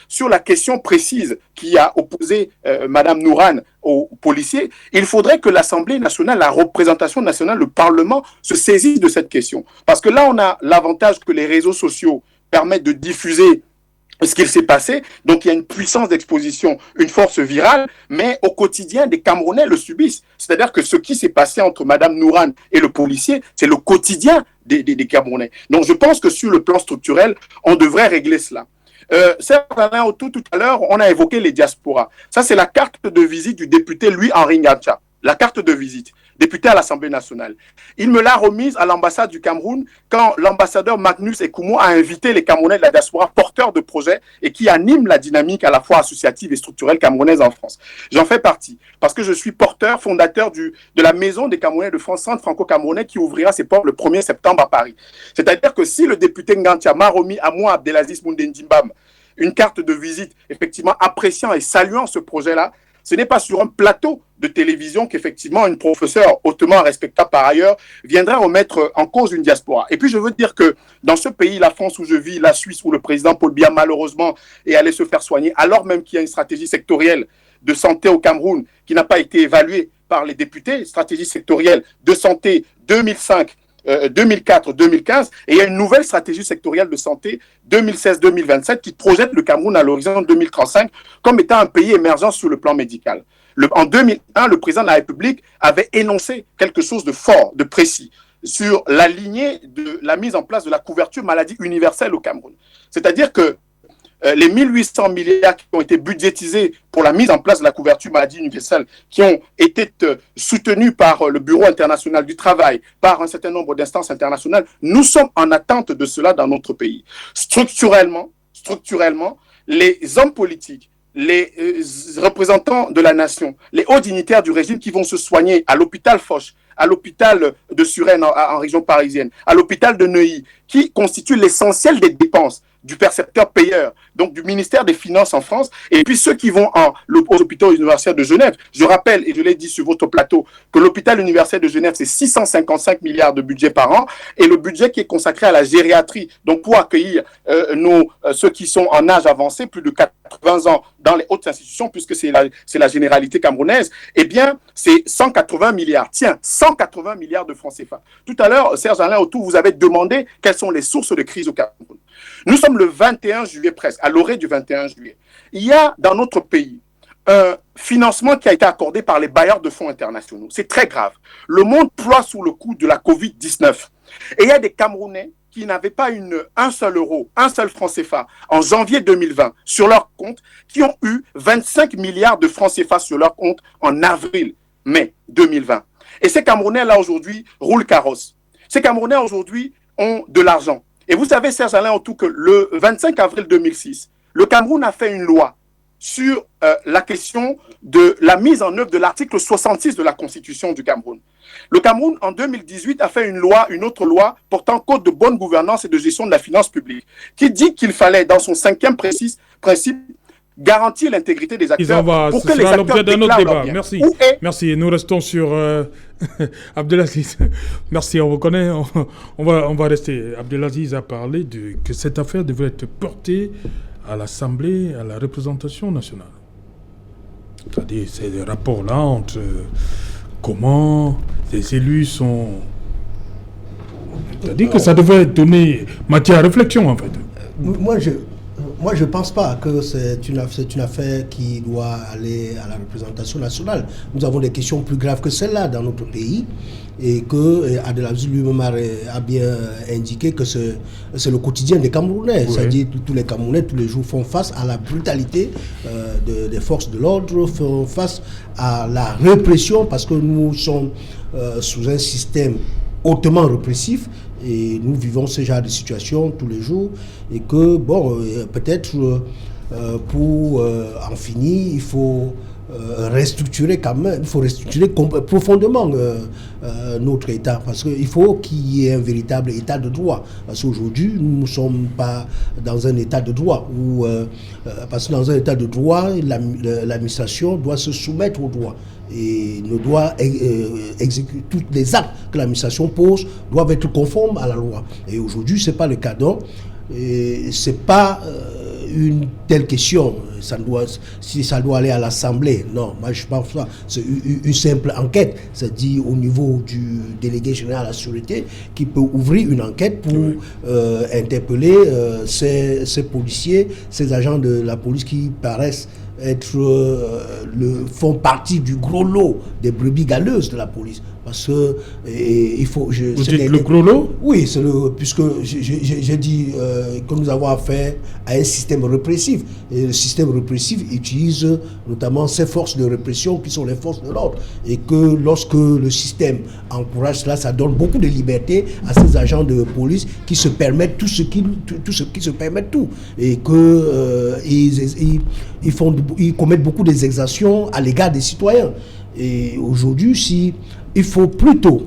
Sur la question précise qui a opposé Mme Nourane aux policiers, il faudrait que l'Assemblée nationale, la représentation nationale, le Parlement se saisisse de cette question. Parce que là, on a l'avantage que les réseaux sociaux permettent de diffuser ce qu'il s'est passé. Donc, il y a une puissance d'exposition, une force virale, mais au quotidien, des Camerounais le subissent. C'est-à-dire que ce qui s'est passé entre Mme Nourane et le policier, c'est le quotidien des Camerounais. Donc, je pense que sur le plan structurel, on devrait régler cela. Tout à l'heure, on a évoqué les diasporas. Ça, c'est la carte de visite du député Louis-Henri Ngacha. La carte de visite, député à l'Assemblée nationale. Il me l'a remise à l'ambassade du Cameroun quand l'ambassadeur Magnus Ekoumo a invité les Camerounais de la diaspora porteurs de projets et qui animent la dynamique à la fois associative et structurelle camerounaise en France. J'en fais partie parce que je suis fondateur de la Maison des Camerounais de France, centre franco-camerounais qui ouvrira ses portes le 1er septembre à Paris. C'est-à-dire que si le député Ngantia m'a remis à moi, Abdelaziz Moundendimbam, une carte de visite effectivement appréciant et saluant ce projet-là, ce n'est pas sur un plateau de télévision qu'effectivement une professeure hautement respectable par ailleurs viendra remettre en cause une diaspora. Et puis je veux dire que dans ce pays, la France où je vis, la Suisse où le président Paul Biya malheureusement est allé se faire soigner, alors même qu'il y a une stratégie sectorielle de santé au Cameroun qui n'a pas été évaluée par les députés, stratégie sectorielle de santé 2005, 2004-2015, et il y a une nouvelle stratégie sectorielle de santé 2016-2027 qui projette le Cameroun à l'horizon 2035 comme étant un pays émergent sur le plan médical. En 2001, le président de la République avait énoncé quelque chose de fort, de précis, sur la lignée de la mise en place de la couverture maladie universelle au Cameroun. C'est-à-dire que les 1800 milliards qui ont été budgétisés pour la mise en place de la couverture maladie universelle, qui ont été soutenus par le Bureau international du travail, par un certain nombre d'instances internationales, nous sommes en attente de cela dans notre pays. Structurellement, les hommes politiques, les représentants de la nation, les hauts dignitaires du régime qui vont se soigner à l'hôpital Foch, à l'hôpital de Suresnes en région parisienne, à l'hôpital de Neuilly, qui constituent l'essentiel des dépenses du percepteur payeur, donc du ministère des Finances en France, et puis ceux qui vont aux hôpitaux universitaires de Genève. Je rappelle, et je l'ai dit sur votre plateau, que l'hôpital universitaire de Genève, c'est 655 milliards de budget par an, et le budget qui est consacré à la gériatrie, donc pour accueillir ceux qui sont en âge avancé, plus de 80 ans, dans les hautes institutions, puisque c'est la généralité camerounaise, eh bien, c'est 180 milliards. Tiens, 180 milliards de francs CFA. Tout à l'heure, Serge-Alain Autou, vous avez demandé quelles sont les sources de crise au Cameroun. Nous sommes le 21 juillet presque, à l'orée du 21 juillet. Il y a dans notre pays un financement qui a été accordé par les bailleurs de fonds internationaux. C'est très grave. Le monde ploie sous le coup de la Covid-19. Et il y a des Camerounais qui n'avaient pas un seul euro, un seul franc CFA en janvier 2020 sur leur compte, qui ont eu 25 milliards de francs CFA sur leur compte en avril-mai 2020. Et ces Camerounais-là aujourd'hui roulent carrosse. Ces Camerounais aujourd'hui ont de l'argent. Et vous savez, Serge-Alain Autou, que le 25 avril 2006, le Cameroun a fait une loi sur la question de la mise en œuvre de l'article 66 de la Constitution du Cameroun. Le Cameroun, en 2018, a fait une autre loi portant code de bonne gouvernance et de gestion de la finance publique, qui dit qu'il fallait, dans son 5e principe, garantir l'intégrité des acteurs pour que les acteurs déclarent leur bien. Merci. Merci. Nous restons sur Abdelaziz. Merci, on reconnaît. On va rester. Abdelaziz a parlé que cette affaire devrait être portée à l'Assemblée, à la représentation nationale. C'est-à-dire, c'est des rapports-là entre comment les élus sont... C'est-à-dire que ça devrait donner matière à réflexion, en fait. Moi, je ne pense pas que c'est une affaire qui doit aller à la représentation nationale. Nous avons des questions plus graves que celle-là dans notre pays, et que Abdelaziz lui-même a bien indiqué que c'est le quotidien des Camerounais. Oui. C'est-à-dire que tous les Camerounais, tous les jours, font face à la brutalité des forces de l'ordre, font face à la répression, parce que nous sommes sous un système hautement répressif, et nous vivons ce genre de situation tous les jours, et que, peut-être pour en finir, il faut restructurer quand même, il faut restructurer profondément notre État, parce qu'il faut qu'il y ait un véritable État de droit. Parce qu'aujourd'hui, nous ne sommes pas dans un État de droit, parce que dans un État de droit, l'administration doit se soumettre au droit et ne doit exécuter tous les actes que l'administration pose doivent être conformes à la loi. Et aujourd'hui, ce n'est pas le cas. Donc, ce n'est pas une telle question. Si ça doit aller à l'Assemblée, non, moi je pense pas. C'est une simple enquête, c'est-à-dire au niveau du délégué général à la sûreté, qui peut ouvrir une enquête pour interpeller ces policiers, ces agents de la police qui paraissent font partie du gros lot des brebis galeuses de la police. Parce que il faut... Vous dites le gros lot ? Oui, puisque j'ai dit que nous avons affaire à un système répressif. Et le système répressif utilise notamment ces forces de répression qui sont les forces de l'ordre. Et que lorsque le système encourage cela, ça donne beaucoup de liberté à ces agents de police qui se permettent tout ce qui se permettent tout. Et que ils commettent beaucoup d'exactions à l'égard des citoyens. Et aujourd'hui, il faut plutôt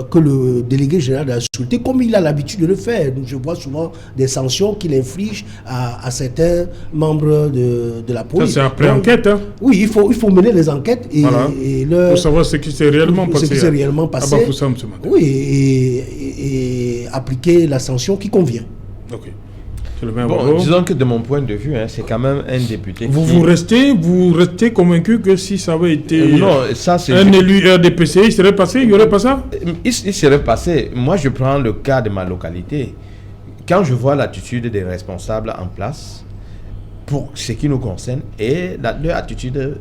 que le délégué général de la sûreté, comme il a l'habitude de le faire, je vois souvent des sanctions qu'il inflige à certains membres de la police. Ça, c'est après enquête, hein? Oui, il faut mener les enquêtes pour savoir ce qui s'est réellement passé. Oui, et appliquer la sanction qui convient. Ok. Disons que de mon point de vue, c'est quand même un député. Vous restez convaincu que si ça avait été un élu RDPC, il serait passé, il n'y aurait pas ça? Il serait passé. Moi, je prends le cas de ma localité. Quand je vois l'attitude des responsables en place, pour ce qui nous concerne et leur attitude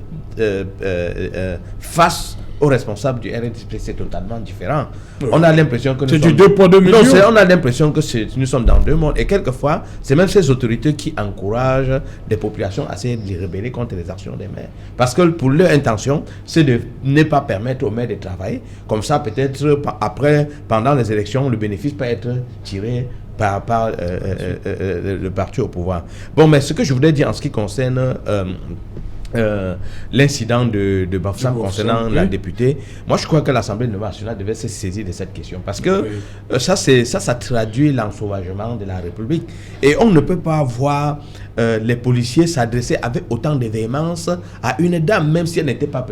face aux responsables du RNDP, c'est totalement différent. Oui. On a l'impression que c'est du 2 poids 2 mesures. Non, on a l'impression que nous sommes dans deux mondes. Et quelquefois, c'est même ces autorités qui encouragent des populations à se rebeller contre les actions des maires. Parce que pour leur intention, c'est de ne pas permettre aux maires de travailler. Comme ça, peut-être, après, pendant les élections, le bénéfice peut être tiré par le parti au pouvoir. Bon, mais ce que je voudrais dire en ce qui concerne l'incident de Bafoussam concernant la députée, moi je crois que l'Assemblée nationale devait se saisir de cette question parce que ça traduit l'ensauvagement de la République et on ne peut pas voir les policiers s'adresser avec autant de véhémence à une dame même si elle n'était pas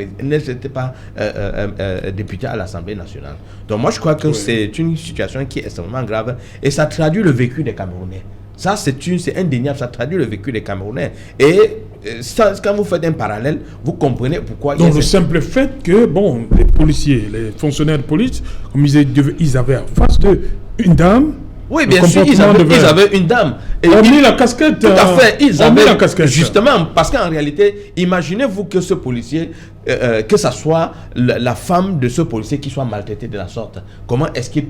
députée à l'Assemblée nationale. Donc moi je crois que c'est une situation qui est extrêmement grave et ça traduit le vécu des Camerounais. Ça, c'est indéniable, ça traduit le vécu des Camerounais. Et ça, quand vous faites un parallèle, vous comprenez pourquoi... Donc, le simple fait que, bon, les policiers, les fonctionnaires de police, comme ils avaient en face une dame... Oui, bien sûr, ils avaient une dame. Ils ont mis la casquette. Tout à fait, ils avaient la casquette. Justement, parce qu'en réalité, imaginez-vous que ce policier, que ça soit la femme de ce policier qui soit maltraitée de la sorte. Comment est-ce qu'il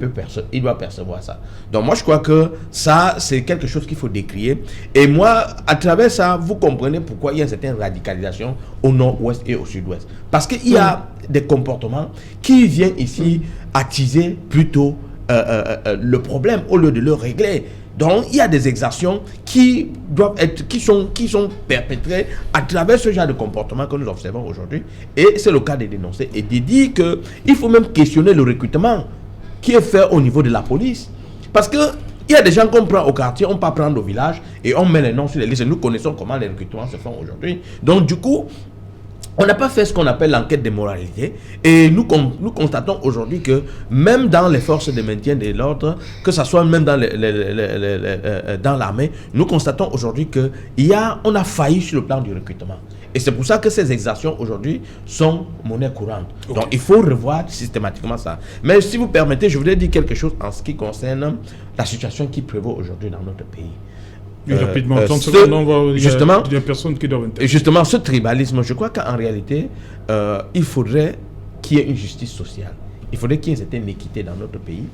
doit percevoir ça? Donc moi, je crois que ça, c'est quelque chose qu'il faut décrier. Et moi, à travers ça, vous comprenez pourquoi il y a une certaine radicalisation au nord-ouest et au sud-ouest. Parce qu'il y a des comportements qui viennent ici attiser plutôt le problème au lieu de le régler. Donc il y a des exactions qui sont perpétrées à travers ce genre de comportement que nous observons aujourd'hui et c'est le cas de dénoncer et de dire que il faut même questionner le recrutement qui est fait au niveau de la police parce que il y a des gens qu'on prend au quartier, on peut prendre au village et on met les noms sur les listes. Nous connaissons comment les recrutements se font aujourd'hui. Donc du coup, on n'a pas fait ce qu'on appelle l'enquête de moralité et nous constatons aujourd'hui que même dans les forces de maintien de l'ordre, que ce soit même dans l'armée, nous constatons aujourd'hui qu'on a failli sur le plan du recrutement. Et c'est pour ça que ces exactions aujourd'hui sont monnaie courante. Okay. Donc il faut revoir systématiquement ça. Mais si vous permettez, je voudrais dire quelque chose en ce qui concerne la situation qui prévaut aujourd'hui dans notre pays. Rapidement, justement, il y a personne qui doit intervenir. Justement, ce tribalisme, je crois qu'en réalité, il faudrait qu'il y ait une justice sociale. Il faudrait qu'il y ait une certaine équité dans notre pays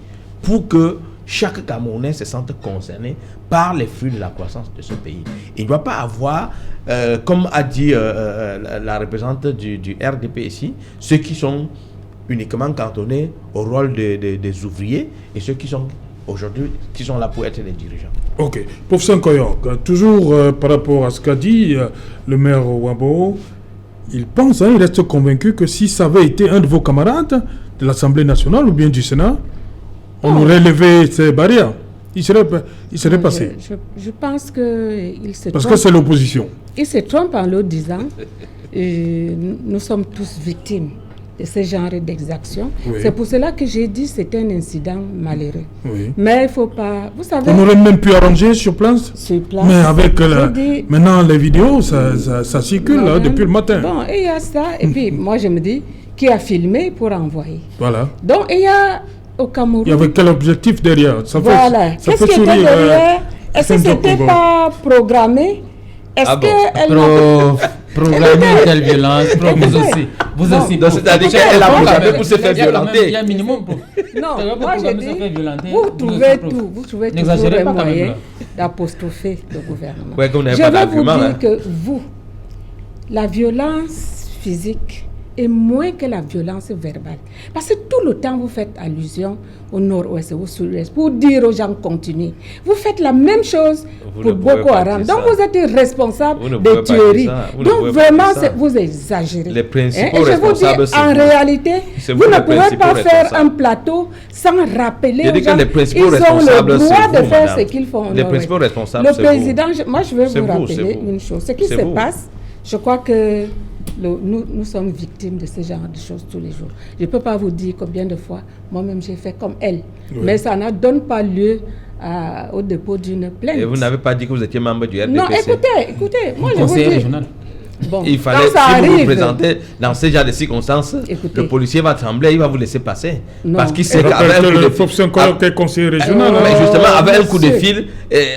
pour que chaque Camerounais se sente concerné par les flux de la croissance de ce pays. Il ne doit pas avoir, comme a dit la représentante du RDP ici, ceux qui sont uniquement cantonnés au rôle des ouvriers et ceux qui sont aujourd'hui, qui sont là pour être les dirigeants. Ok. Professeur Nkoyok, toujours par rapport à ce qu'a dit le maire Wabo, il pense, il reste convaincu que si ça avait été un de vos camarades de l'Assemblée nationale ou bien du Sénat, on aurait levé ces barrières. Il serait passé. Je pense qu'il se trompe. Parce que c'est l'opposition. Il se trompe en le disant. Nous sommes tous victimes de ce genre d'exaction. Oui. C'est pour cela que j'ai dit que c'était un incident malheureux. Oui. Mais il ne faut pas... Vous savez... On aurait même pu arranger sur place. Sur place. Mais avec maintenant les vidéos, ça circule là, depuis le matin. Bon, et il y a ça. Et puis moi je me dis, qui a filmé pour envoyer? Voilà. Donc il y a au Cameroun... Il y avait quel objectif derrière? Ça voilà. Qu'est-ce qui était derrière? Est-ce que ce n'était pas programmé? Est-ce qu'elle programmer telle violence, vous aussi. Donc c'est-à-dire qu'elle a programmé pour se faire violenter. Il y a un minimum pour... Non, moi je dis, vous trouvez tout, vous trouvez toujours un moyen d'apostropher le gouvernement. Ouais, je vais vous dire que vous, la violence physique est moins que la violence verbale. Parce que tout le temps, vous faites allusion au nord-ouest et au sud-ouest pour dire aux gens continuez. Vous faites la même chose pour Boko Haram. Donc, vous êtes responsable de tueries. Donc, vraiment, vous exagérez. Les principaux responsables, en réalité, vous ne pouvez pas faire un plateau sans rappeler aux gens qu'ils ont le droit de faire ce qu'ils font. Les principaux responsables, le président, moi, je veux vous rappeler une chose. Ce qui se passe, je crois que nous sommes victimes de ce genre de choses tous les jours. Je ne peux pas vous dire combien de fois moi-même j'ai fait comme elle. Oui. Mais ça ne donne pas lieu au dépôt d'une plainte. Et vous n'avez pas dit que vous étiez membre du RDPC? Non, écoutez, moi je vous dis... Régional. Bon, il fallait, si vous vous présentez dans ce genre de circonstances, écoutez, le policier va trembler, il va vous laisser passer. Non. Parce qu'il sait qu'avec un coup de fil, conseiller régional. Mais justement, avec un coup de fil,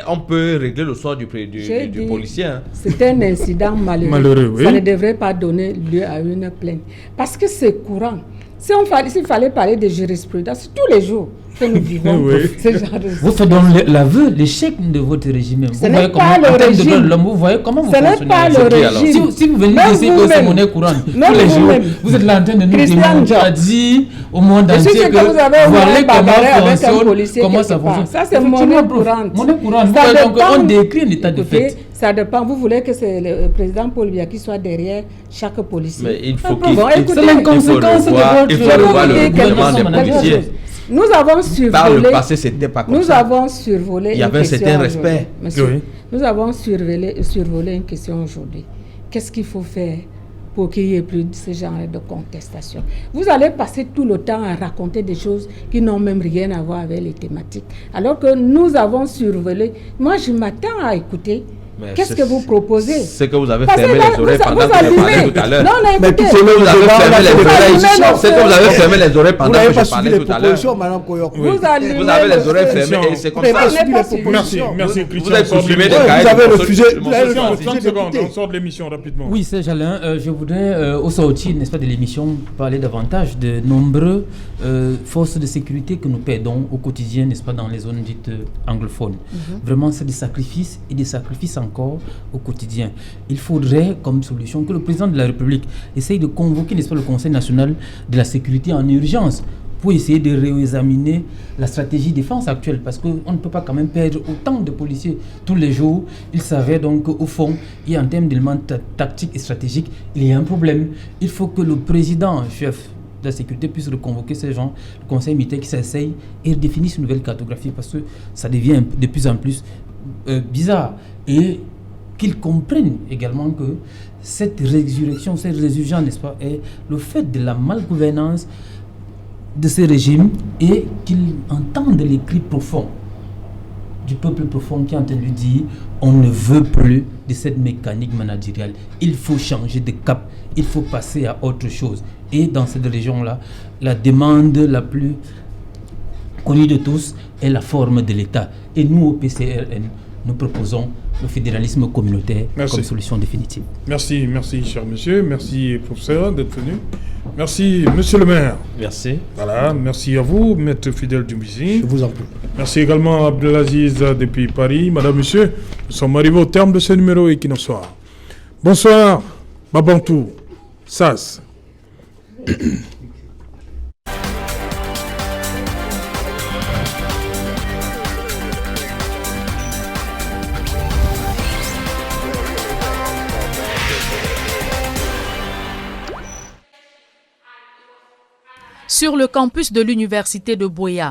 on peut régler le sort du policier. Hein. C'est un incident malheureux. Oui. Ça ne devrait pas donner lieu à une plainte. Parce que c'est courant. S'il fallait parler de jurisprudence tous les jours que nous vivons, ce genre de vous faites donc l'aveu, l'échec de votre régime. Ce n'est pas le régime. Vous voyez comment vous fonctionnez. Ce n'est pas le régime. Si vous venez ici que c'est monnaie courante, tous les jours, vous êtes là en train de nous démontrer, à dire au monde entier que vous avez voilà comment ça fonctionne. Ça, c'est monnaie courante. Donc, on décrit un état de fait. Ça dépend. Vous voulez que c'est le président Paul Biya qui soit derrière chaque policier. Mais il faut qu'il c'est la conséquence de votre gouvernement des policiers. Nous avons survolé. Par le passé, c'était pas comme ça. Nous avons survolé. Il y avait un certain respect. Monsieur, nous avons survolé une question aujourd'hui. Qu'est-ce qu'il faut faire pour qu'il n'y ait plus de ce genre de contestation? Vous allez passer tout le temps à raconter des choses qui n'ont même rien à voir avec les thématiques. Alors que nous avons survolé. Moi, je m'attends à écouter. Qu'est-ce que vous proposez? C'est que vous avez fermé les oreilles pendant que je parlais tout à l'heure. Non, mais écoutez, vous avez fermé les oreilles. C'est que vous avez fermé les oreilles pendant que je parlais tout à l'heure. Vous avez les oreilles fermées et c'est comme ça. Merci, Christian. Vous avez supprimé des cahiers. Vous avez refusé. 30 secondes, on sort de l'émission rapidement. Oui, Serge Alain, je voudrais, au sortir, n'est-ce pas, de l'émission, parler davantage de nombreux forces de sécurité que nous perdons au quotidien, n'est-ce pas, dans les zones dites anglophones. Vraiment, c'est des sacrifices et des sacrifices encore au quotidien. Il faudrait, comme solution, que le président de la République essaye de convoquer, n'est-ce pas, le Conseil national de la sécurité en urgence pour essayer de réexaminer la stratégie de défense actuelle, parce qu'on ne peut pas quand même perdre autant de policiers tous les jours. Il s'avère donc qu'au fond, et en termes d'éléments tactiques et stratégiques, il y a un problème. Il faut que le président, chef de la sécurité, puisse reconvoquer ces gens, le conseil militaire qui s'essaye et définisse une nouvelle cartographie, parce que ça devient de plus en plus bizarre. Et qu'ils comprennent également que cette résurrection, cette résurgence, n'est-ce pas, est le fait de la malgouvernance de ce régime, et qu'ils entendent les cris profonds du peuple profond qui a entendu dire on ne veut plus de cette mécanique managériale. Il faut changer de cap, il faut passer à autre chose. Et dans cette région-là, la demande la plus connue de tous est la forme de l'État. Et nous, au PCRN, nous proposons le fédéralisme communautaire comme solution définitive. Merci, cher monsieur. Merci, professeur, d'être venu. Merci, monsieur le maire. Merci. Voilà, merci à vous, maître Fidèle Doumbouzy. Je vous en prie. Merci également à Abdelaziz depuis Paris. Madame, monsieur, nous sommes arrivés au terme de ce numéro Equinox Soir. Bonsoir, Babantou, Sas. Sur le campus de l'université de Buea,